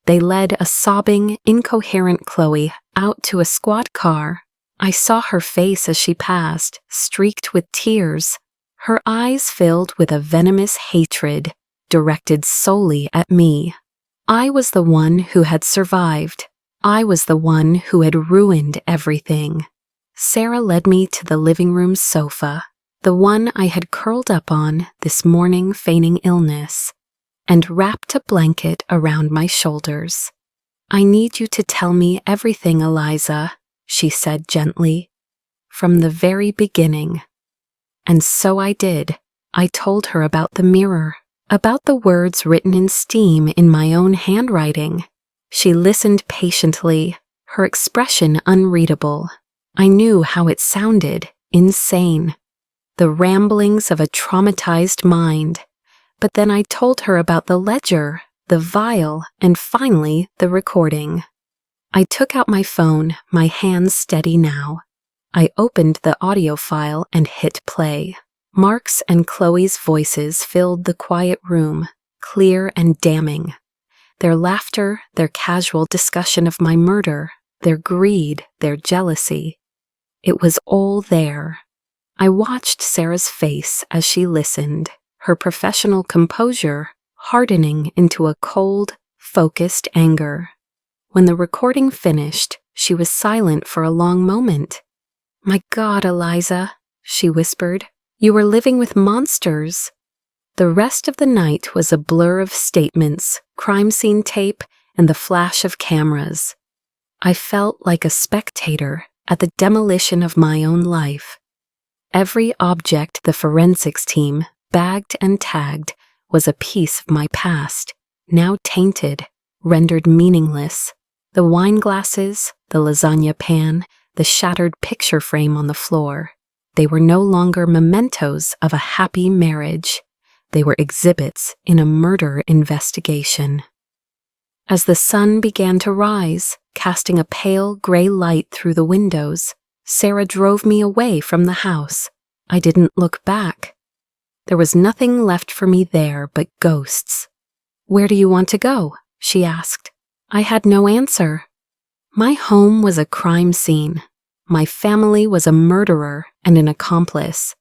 They led a sobbing, incoherent Chloe out to a squad car. I saw her face as she passed, streaked with tears, her eyes filled with a venomous hatred directed solely at me. I was the one who had survived. I was the one who had ruined everything. Sarah led me to the living room sofa, the one I had curled up on this morning feigning illness, and wrapped a blanket around my shoulders. "I need you to tell me everything, Eliza," she said gently, "from the very beginning." And so I did. I told her about the mirror, about the words written in steam in my own handwriting. She listened patiently, her expression unreadable. I knew how it sounded, insane. The ramblings of a traumatized mind. But then I told her about the ledger, the vial, and finally the recording. I took out my phone, my hands steady now. I opened the audio file and hit play. Mark's and Chloe's voices filled the quiet room, clear and damning. Their laughter, their casual discussion of my murder, their greed, their jealousy. It was all there. I watched Sarah's face as she listened, her professional composure hardening into a cold, focused anger. When the recording finished, she was silent for a long moment. "My God, Eliza," she whispered, "you were living with monsters." The rest of the night was a blur of statements, crime scene tape, and the flash of cameras. I felt like a spectator at the demolition of my own life. Every object the forensics team bagged and tagged was a piece of my past, now tainted, rendered meaningless. The wine glasses, the lasagna pan, the shattered picture frame on the floor. They were no longer mementos of a happy marriage. They were exhibits in a murder investigation. As the sun began to rise, casting a pale gray light through the windows, Sarah drove me away from the house. I didn't look back. There was nothing left for me there but ghosts. "Where do you want to go?" she asked. I had no answer. My home was a crime scene. My family was a murderer and an accomplice.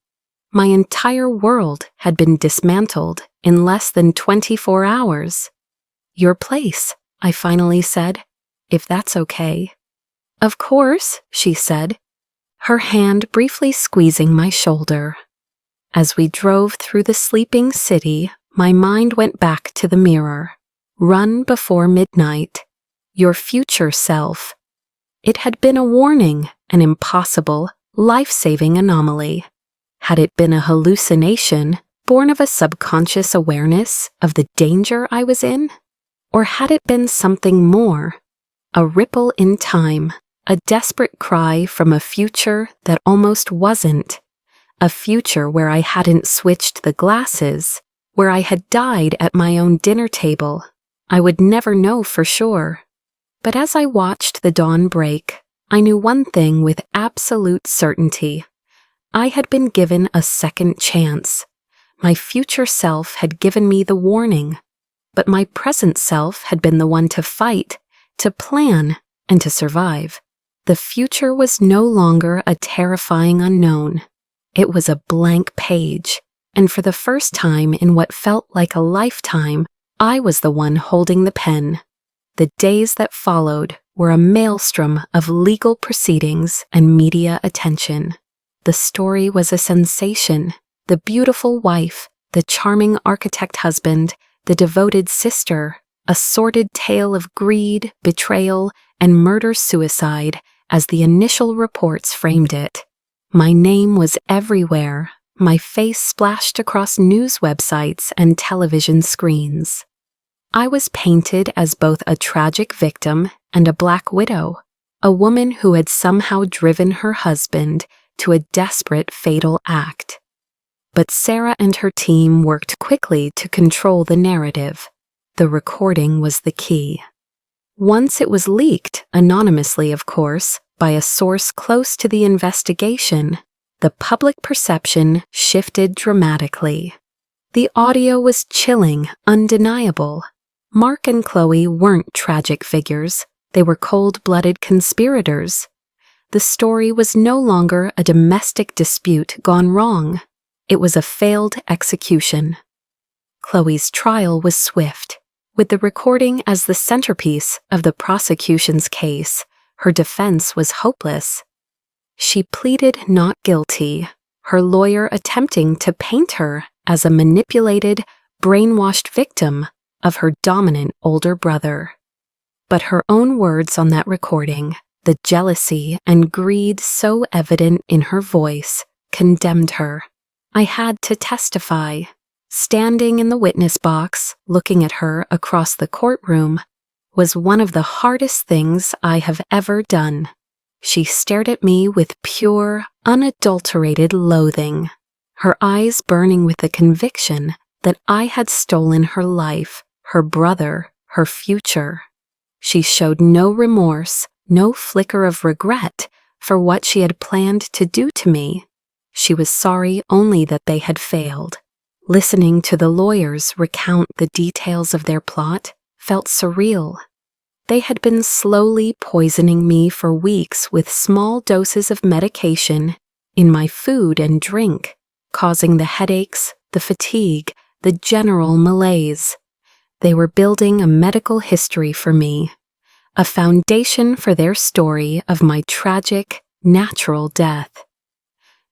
My entire world had been dismantled in less than 24 hours. "Your place," I finally said, "if that's okay." "Of course," she said, her hand briefly squeezing my shoulder. As we drove through the sleeping city, my mind went back to the mirror. Run before midnight. Your future self. It had been a warning, an impossible, life-saving anomaly. Had it been a hallucination, born of a subconscious awareness of the danger I was in? Or had it been something more? A ripple in time, a desperate cry from a future that almost wasn't. A future where I hadn't switched the glasses, where I had died at my own dinner table. I would never know for sure. But as I watched the dawn break, I knew one thing with absolute certainty. I had been given a second chance. My future self had given me the warning, but my present self had been the one to fight, to plan, and to survive. The future was no longer a terrifying unknown. It was a blank page, and for the first time in what felt like a lifetime, I was the one holding the pen. The days that followed were a maelstrom of legal proceedings and media attention. The story was a sensation. The beautiful wife, the charming architect husband, the devoted sister, a sordid tale of greed, betrayal, and murder-suicide as the initial reports framed it. My name was everywhere. My face splashed across news websites and television screens. I was painted as both a tragic victim and a black widow, a woman who had somehow driven her husband to a desperate, fatal act. But Sarah and her team worked quickly to control the narrative. The recording was the key. Once it was leaked, anonymously of course, by a source close to the investigation, the public perception shifted dramatically. The audio was chilling, undeniable. Mark and Chloe weren't tragic figures. They were cold-blooded conspirators. The story was no longer a domestic dispute gone wrong. It was a failed execution. Chloe's trial was swift. With the recording as the centerpiece of the prosecution's case, her defense was hopeless. She pleaded not guilty, her lawyer attempting to paint her as a manipulated, brainwashed victim of her dominant older brother. But her own words on that recording, the jealousy and greed so evident in her voice, condemned her. I had to testify. Standing in the witness box, looking at her across the courtroom, was one of the hardest things I have ever done. She stared at me with pure, unadulterated loathing, her eyes burning with the conviction that I had stolen her life, her brother, her future. She showed no remorse, no flicker of regret for what she had planned to do to me. She was sorry only that they had failed. Listening to the lawyers recount the details of their plot felt surreal. They had been slowly poisoning me for weeks with small doses of medication in my food and drink, causing the headaches, the fatigue, the general malaise. They were building a medical history for me, a foundation for their story of my tragic, natural death.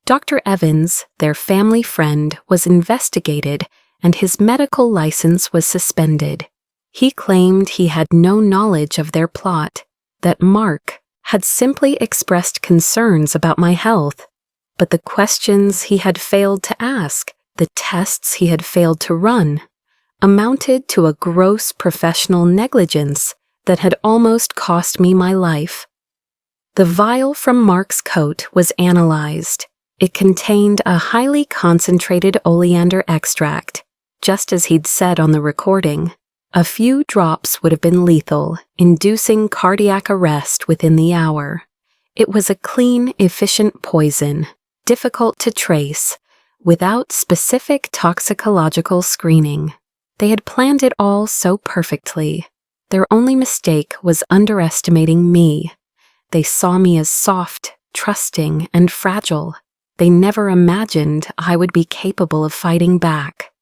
Dr. Evans, their family friend, was investigated and his medical license was suspended. He claimed he had no knowledge of their plot, that Mark had simply expressed concerns about my health, but the questions he had failed to ask, the tests he had failed to run, amounted to a gross professional negligence that had almost cost me my life. The vial from Mark's coat was analyzed. It contained a highly concentrated oleander extract, just as he'd said on the recording. A few drops would have been lethal, inducing cardiac arrest within the hour. It was a clean, efficient poison, difficult to trace, without specific toxicological screening. They had planned it all so perfectly. Their only mistake was underestimating me. They saw me as soft, trusting, and fragile. They never imagined I would be capable of fighting back.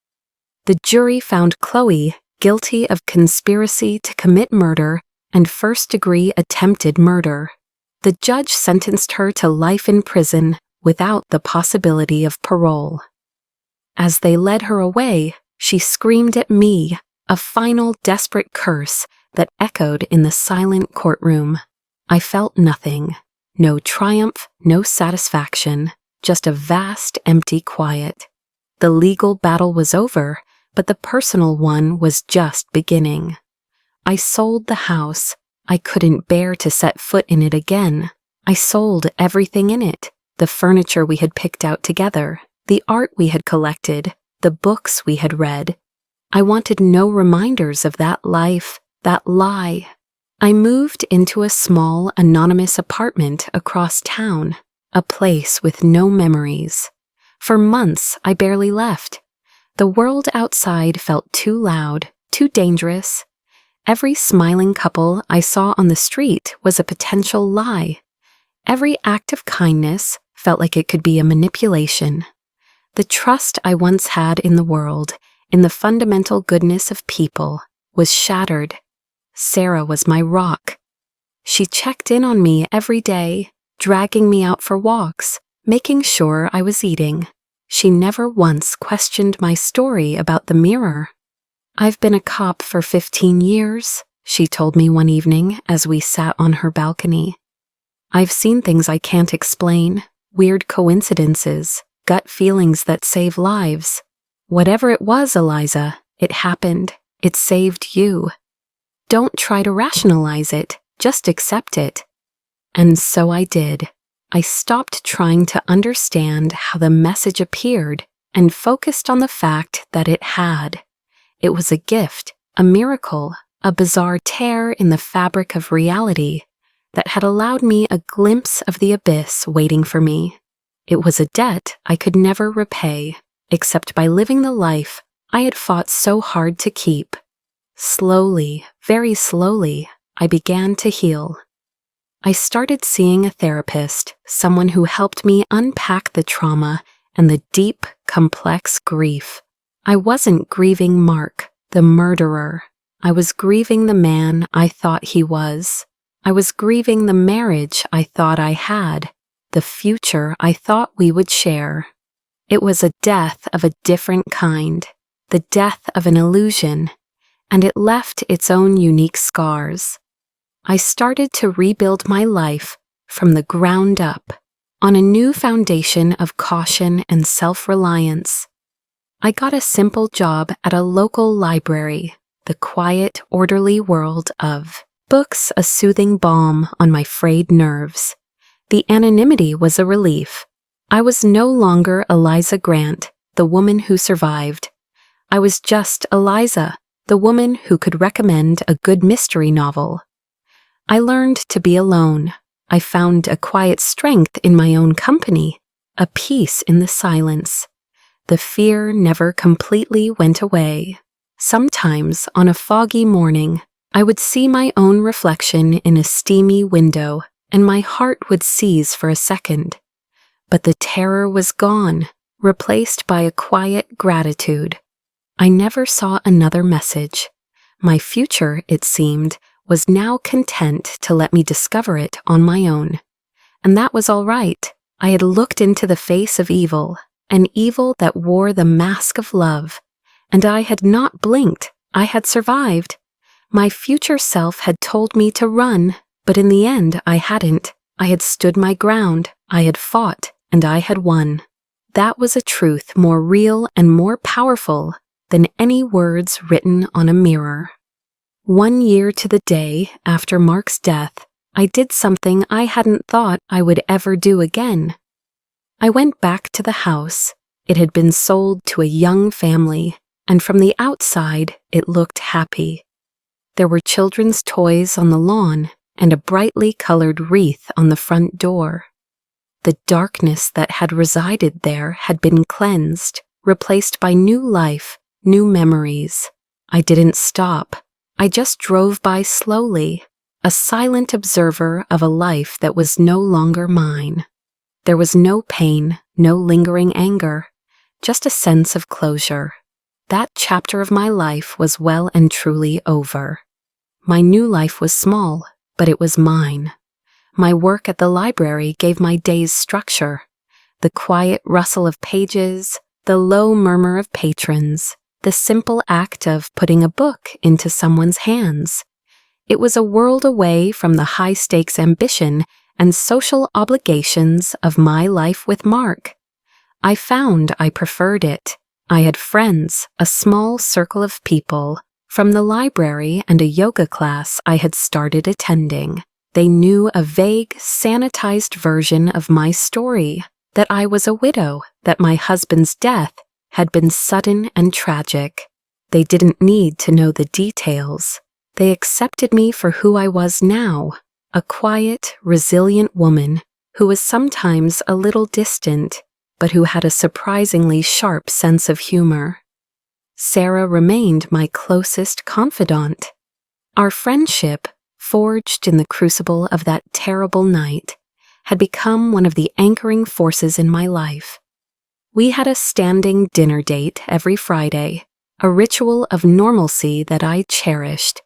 The jury found Chloe guilty of conspiracy to commit murder and first-degree attempted murder. The judge sentenced her to life in prison without the possibility of parole. As they led her away, she screamed at me, a final desperate curse that echoed in the silent courtroom. I felt nothing, no triumph, no satisfaction. Just a vast, empty quiet. The legal battle was over, but the personal one was just beginning. I sold the house. I couldn't bear to set foot in it again. I sold everything in it, the furniture we had picked out together, the art we had collected, the books we had read. I wanted no reminders of that life, that lie. I moved into a small, anonymous apartment across town. A place with no memories. For months, I barely left. The world outside felt too loud, too dangerous. Every smiling couple I saw on the street was a potential lie. Every act of kindness felt like it could be a manipulation. The trust I once had in the world, in the fundamental goodness of people, was shattered. Sarah was my rock. She checked in on me every day, dragging me out for walks, making sure I was eating. She never once questioned my story about the mirror. "I've been a cop for 15 years, she told me one evening as we sat on her balcony. "I've seen things I can't explain, weird coincidences, gut feelings that save lives. Whatever it was, Eliza, it happened. It saved you. Don't try to rationalize it, just accept it." And so I did. I stopped trying to understand how the message appeared and focused on the fact that it had. It was a gift, a miracle, a bizarre tear in the fabric of reality that had allowed me a glimpse of the abyss waiting for me. It was a debt I could never repay, except by living the life I had fought so hard to keep. Slowly, very slowly, I began to heal. I started seeing a therapist, someone who helped me unpack the trauma and the deep, complex grief. I wasn't grieving Mark, the murderer. I was grieving the man I thought he was. I was grieving the marriage I thought I had, the future I thought we would share. It was a death of a different kind, the death of an illusion, and it left its own unique scars. I started to rebuild my life from the ground up, on a new foundation of caution and self-reliance. I got a simple job at a local library, the quiet, orderly world of books, a soothing balm on my frayed nerves. The anonymity was a relief. I was no longer Eliza Grant, the woman who survived. I was just Eliza, the woman who could recommend a good mystery novel. I learned to be alone. I found a quiet strength in my own company, a peace in the silence. The fear never completely went away. Sometimes, on a foggy morning, I would see my own reflection in a steamy window, and my heart would seize for a second. But the terror was gone, replaced by a quiet gratitude. I never saw another message. My future, it seemed, was now content to let me discover it on my own. And that was all right. I had looked into the face of evil, an evil that wore the mask of love, and I had not blinked. I had survived. My future self had told me to run, but in the end I hadn't. I had stood my ground, I had fought, and I had won. That was a truth more real and more powerful than any words written on a mirror. 1 year to the day after Mark's death, I did something I hadn't thought I would ever do again. I went back to the house. It had been sold to a young family, and from the outside it looked happy. There were children's toys on the lawn and a brightly colored wreath on the front door. The darkness that had resided there had been cleansed, replaced by new life, new memories. I didn't stop. I just drove by slowly, a silent observer of a life that was no longer mine. There was no pain, no lingering anger, just a sense of closure. That chapter of my life was well and truly over. My new life was small, but it was mine. My work at the library gave my days structure. The quiet rustle of pages, the low murmur of patrons, the simple act of putting a book into someone's hands. It was a world away from the high-stakes ambition and social obligations of my life with Mark. I found I preferred it. I had friends, a small circle of people, from the library and a yoga class I had started attending. They knew a vague, sanitized version of my story, that I was a widow, that my husband's death had been sudden and tragic. They didn't need to know the details. They accepted me for who I was now, a quiet, resilient woman who was sometimes a little distant, but who had a surprisingly sharp sense of humor. Sarah remained my closest confidant. Our friendship, forged in the crucible of that terrible night, had become one of the anchoring forces in my life. We had a standing dinner date every Friday, a ritual of normalcy that I cherished.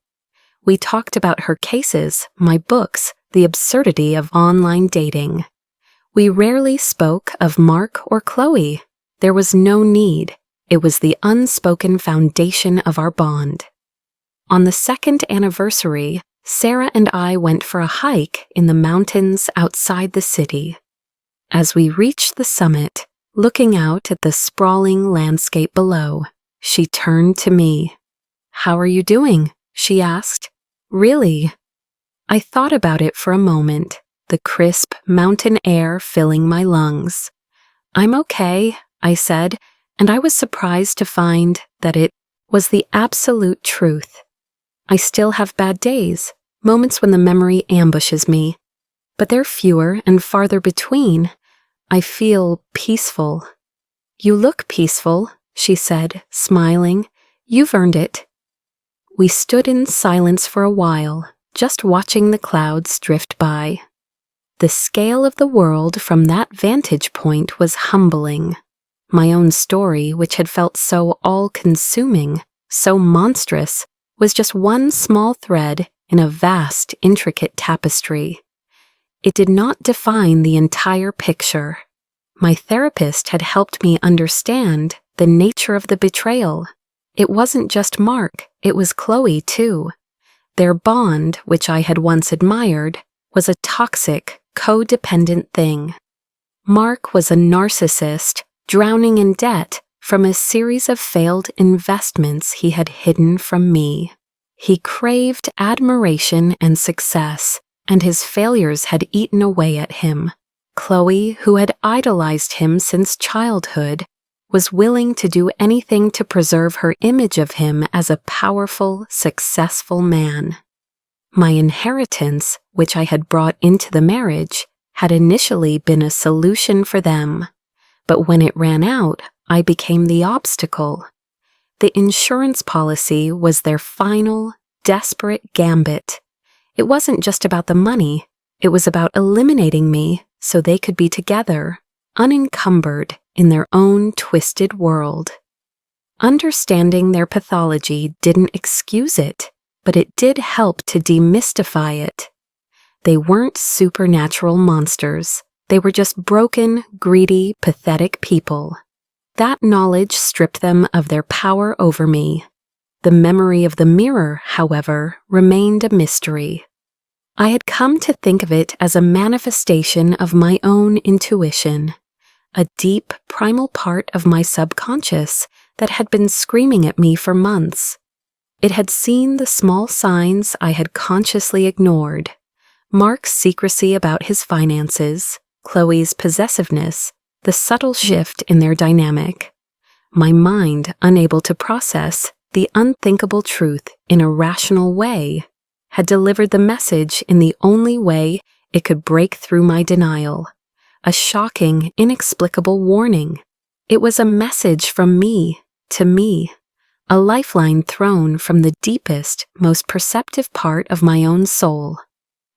We talked about her cases, my books, the absurdity of online dating. We rarely spoke of Mark or Chloe. There was no need. It was the unspoken foundation of our bond. On the second anniversary, Sarah and I went for a hike in the mountains outside the city. As we reached the summit, looking out at the sprawling landscape below, she turned to me. "How are you doing?" she asked. "Really?" I thought about it for a moment, the crisp mountain air filling my lungs. "I'm okay," I said, and I was surprised to find that it was the absolute truth. I still have bad days, moments when the memory ambushes me, but they're fewer and farther between. I feel peaceful. "You look peaceful," she said, smiling. "You've earned it." We stood in silence for a while, just watching the clouds drift by. The scale of the world from that vantage point was humbling. My own story, which had felt so all-consuming, so monstrous, was just one small thread in a vast, intricate tapestry. It did not define the entire picture. My therapist had helped me understand the nature of the betrayal. It wasn't just Mark, it was Chloe too. Their bond, which I had once admired, was a toxic, codependent thing. Mark was a narcissist, drowning in debt from a series of failed investments he had hidden from me. He craved admiration and success, and his failures had eaten away at him. Chloe, who had idolized him since childhood, was willing to do anything to preserve her image of him as a powerful, successful man. My inheritance, which I had brought into the marriage, had initially been a solution for them, but when it ran out, I became the obstacle. The insurance policy was their final, desperate gambit. It wasn't just about the money, it was about eliminating me so they could be together, unencumbered in their own twisted world. Understanding their pathology didn't excuse it, but it did help to demystify it. They weren't supernatural monsters. They were just broken, greedy, pathetic people. That knowledge stripped them of their power over me. The memory of the mirror, however, remained a mystery. I had come to think of it as a manifestation of my own intuition, a deep, primal part of my subconscious that had been screaming at me for months. It had seen the small signs I had consciously ignored: Mark's secrecy about his finances, Chloe's possessiveness, the subtle shift in their dynamic. My mind, unable to process the unthinkable truth in a rational way, had delivered the message in the only way it could break through my denial. A shocking, inexplicable warning. It was a message from me to me, a lifeline thrown from the deepest, most perceptive part of my own soul.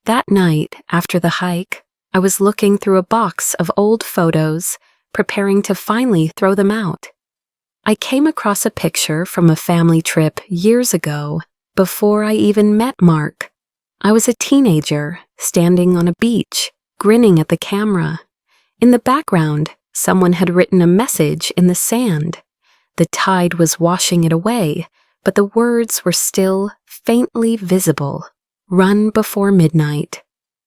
That night, after the hike, I was looking through a box of old photos, preparing to finally throw them out. I came across a picture from a family trip years ago, before I even met Mark. I was a teenager, standing on a beach, grinning at the camera. In the background, someone had written a message in the sand. The tide was washing it away, but the words were still faintly visible. Run before midnight.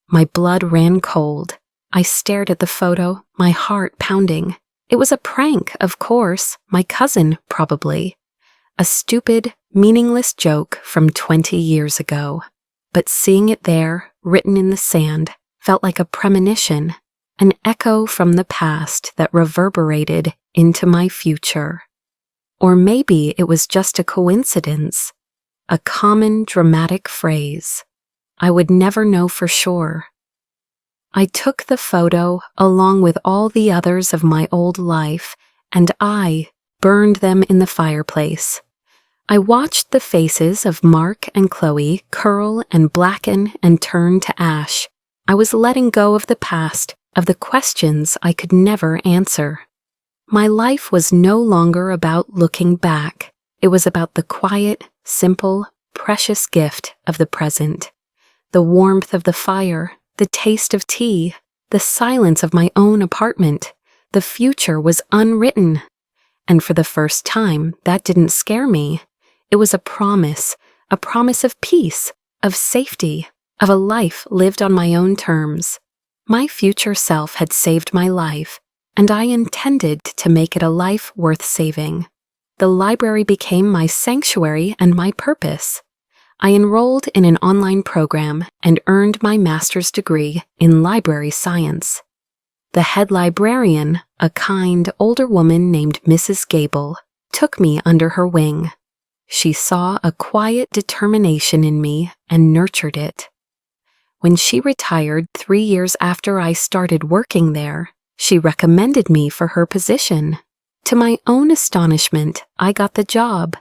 My blood ran cold. I stared at the photo, my heart pounding. It was a prank, of course, my cousin, probably. A stupid, meaningless joke from 20 years ago. But seeing it there, written in the sand, felt like a premonition, an echo from the past that reverberated into my future. Or maybe it was just a coincidence, a common dramatic phrase. I would never know for sure. I took the photo along with all the others of my old life, and I burned them in the fireplace. I watched the faces of Mark and Chloe curl and blacken and turn to ash. I was letting go of the past, of the questions I could never answer. My life was no longer about looking back. It was about the quiet, simple, precious gift of the present. The warmth of the fire, the taste of tea, the silence of my own apartment. The future was unwritten. And for the first time, that didn't scare me. It was a promise of peace, of safety, of a life lived on my own terms. My future self had saved my life, and I intended to make it a life worth saving. The library became my sanctuary and my purpose. I enrolled in an online program and earned my master's degree in library science. The head librarian, a kind, older woman named Mrs. Gable, took me under her wing. She saw a quiet determination in me and nurtured it. When she retired 3 years after I started working there, she recommended me for her position. To my own astonishment, I got the job.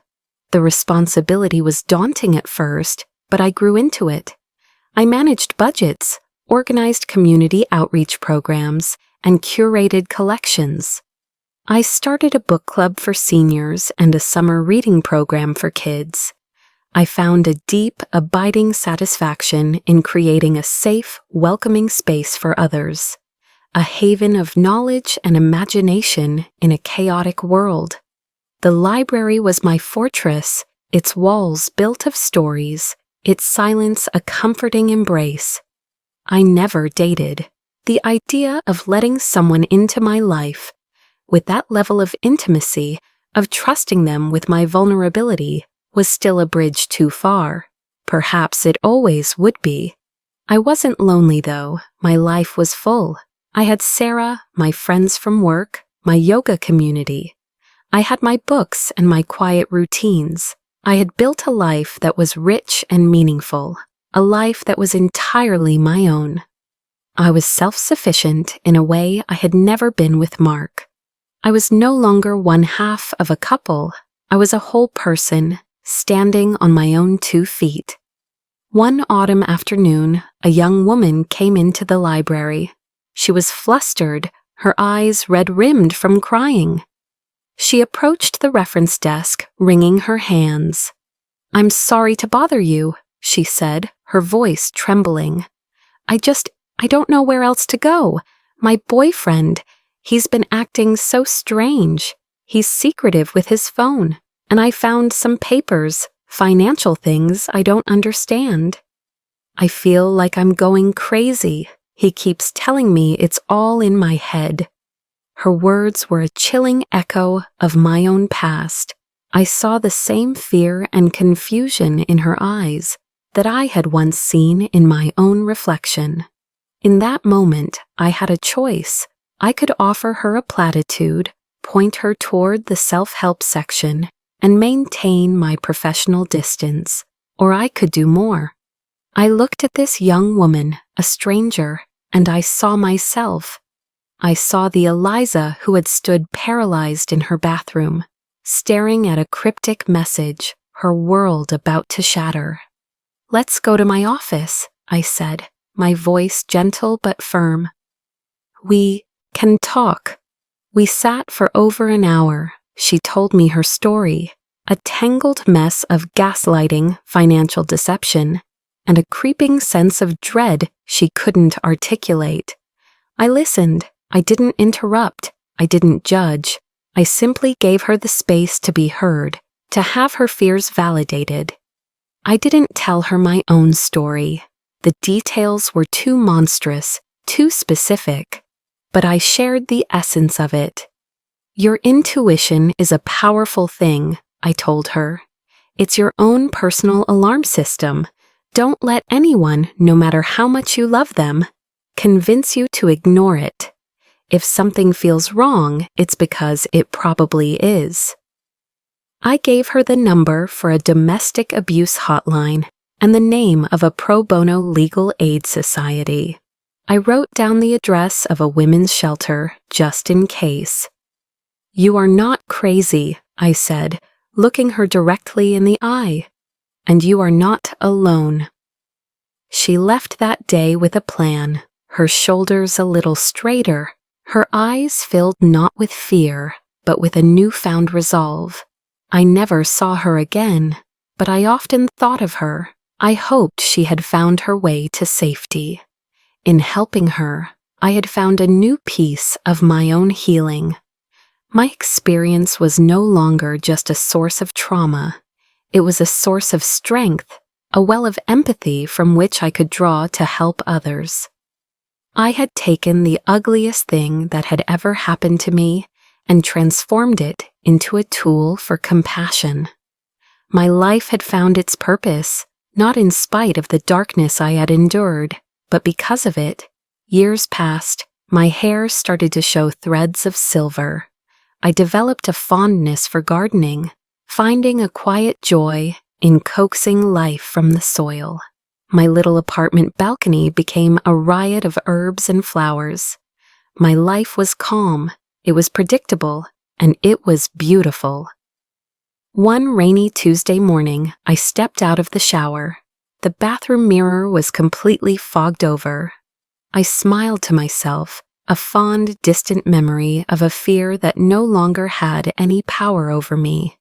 The responsibility was daunting at first, but I grew into it. I managed budgets, organized community outreach programs, and curated collections. I started a book club for seniors and a summer reading program for kids. I found a deep, abiding satisfaction in creating a safe, welcoming space for others, a haven of knowledge and imagination in a chaotic world. The library was my fortress, its walls built of stories, its silence a comforting embrace. I never dated. The idea of letting someone into my life, with that level of intimacy, of trusting them with my vulnerability, was still a bridge too far. Perhaps it always would be. I wasn't lonely, though. My life was full. I had Sarah, my friends from work, my yoga community. I had my books and my quiet routines. I had built a life that was rich and meaningful, a life that was entirely my own. I was self-sufficient in a way I had never been with Mark. I was no longer one half of a couple. I was a whole person, standing on my own 2 feet. One autumn afternoon, a young woman came into the library. She was flustered, her eyes red-rimmed from crying. She approached the reference desk, wringing her hands. "I'm sorry to bother you," she said, her voice trembling. I don't know where else to go. My boyfriend, he's been acting so strange. He's secretive with his phone, and I found some papers, financial things I don't understand. I feel like I'm going crazy. He keeps telling me it's all in my head." Her words were a chilling echo of my own past. I saw the same fear and confusion in her eyes that I had once seen in my own reflection. In that moment, I had a choice. I could offer her a platitude, point her toward the self-help section, and maintain my professional distance, or I could do more. I looked at this young woman, a stranger, and I saw myself. I saw the Eliza who had stood paralyzed in her bathroom, staring at a cryptic message, her world about to shatter. "Let's go to my office," I said, my voice gentle but firm. "We can talk." We sat for over an hour. She told me her story, a tangled mess of gaslighting, financial deception, and a creeping sense of dread she couldn't articulate. I listened. I didn't interrupt. I didn't judge. I simply gave her the space to be heard, to have her fears validated. I didn't tell her my own story. The details were too monstrous, too specific, but I shared the essence of it. "Your intuition is a powerful thing," I told her. "It's your own personal alarm system. Don't let anyone, no matter how much you love them, convince you to ignore it. If something feels wrong, it's because it probably is." I gave her the number for a domestic abuse hotline and the name of a pro bono legal aid society. I wrote down the address of a women's shelter, just in case. "You are not crazy," I said, looking her directly in the eye. "And you are not alone." She left that day with a plan, her shoulders a little straighter, her eyes filled not with fear, but with a newfound resolve. I never saw her again, but I often thought of her. I hoped she had found her way to safety. In helping her, I had found a new piece of my own healing. My experience was no longer just a source of trauma. It was a source of strength, a well of empathy from which I could draw to help others. I had taken the ugliest thing that had ever happened to me and transformed it into a tool for compassion. My life had found its purpose, not in spite of the darkness I had endured, but because of it. Years passed, my hair started to show threads of silver. I developed a fondness for gardening, finding a quiet joy in coaxing life from the soil. My little apartment balcony became a riot of herbs and flowers. My life was calm, it was predictable, and it was beautiful. One rainy Tuesday morning, I stepped out of the shower. The bathroom mirror was completely fogged over. I smiled to myself, a fond, distant memory of a fear that no longer had any power over me.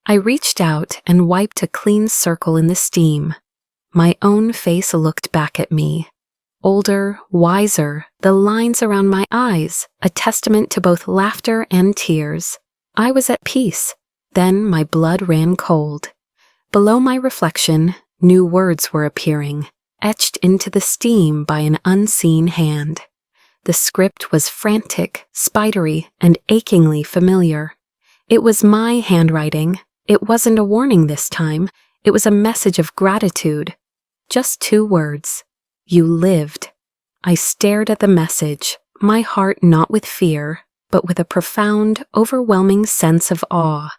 I reached out and wiped a clean circle in the steam. My own face looked back at me. Older, wiser, the lines around my eyes, a testament to both laughter and tears. I was at peace. Then my blood ran cold. Below my reflection, new words were appearing, etched into the steam by an unseen hand. The script was frantic, spidery, and achingly familiar. It was my handwriting. It wasn't a warning this time. It was a message of gratitude. Just 2 words. You lived. I stared at the message, my heart not with fear, but with a profound, overwhelming sense of awe.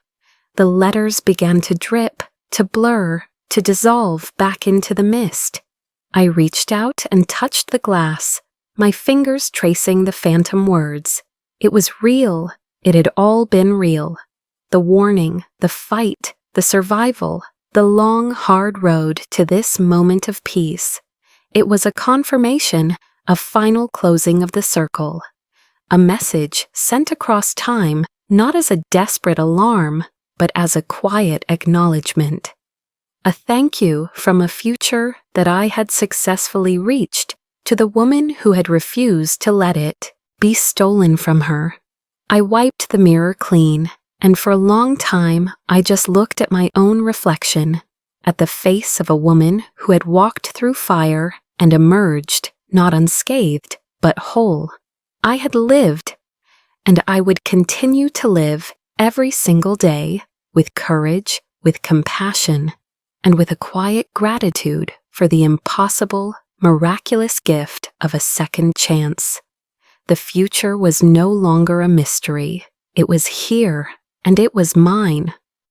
The letters began to drip, to blur, to dissolve back into the mist. I reached out and touched the glass, my fingers tracing the phantom words. It was real. It had all been real. The warning, the fight, the survival, the long, hard road to this moment of peace. It was a confirmation, a final closing of the circle. A message sent across time, not as a desperate alarm, but as a quiet acknowledgement. A thank you from a future that I had successfully reached to the woman who had refused to let it be stolen from her. I wiped the mirror clean, and for a long time I just looked at my own reflection, at the face of a woman who had walked through fire and emerged, not unscathed, but whole. I had lived, and I would continue to live every single day with courage, with compassion, and with a quiet gratitude for the impossible, miraculous gift of a second chance. The future was no longer a mystery. It was here, and it was mine.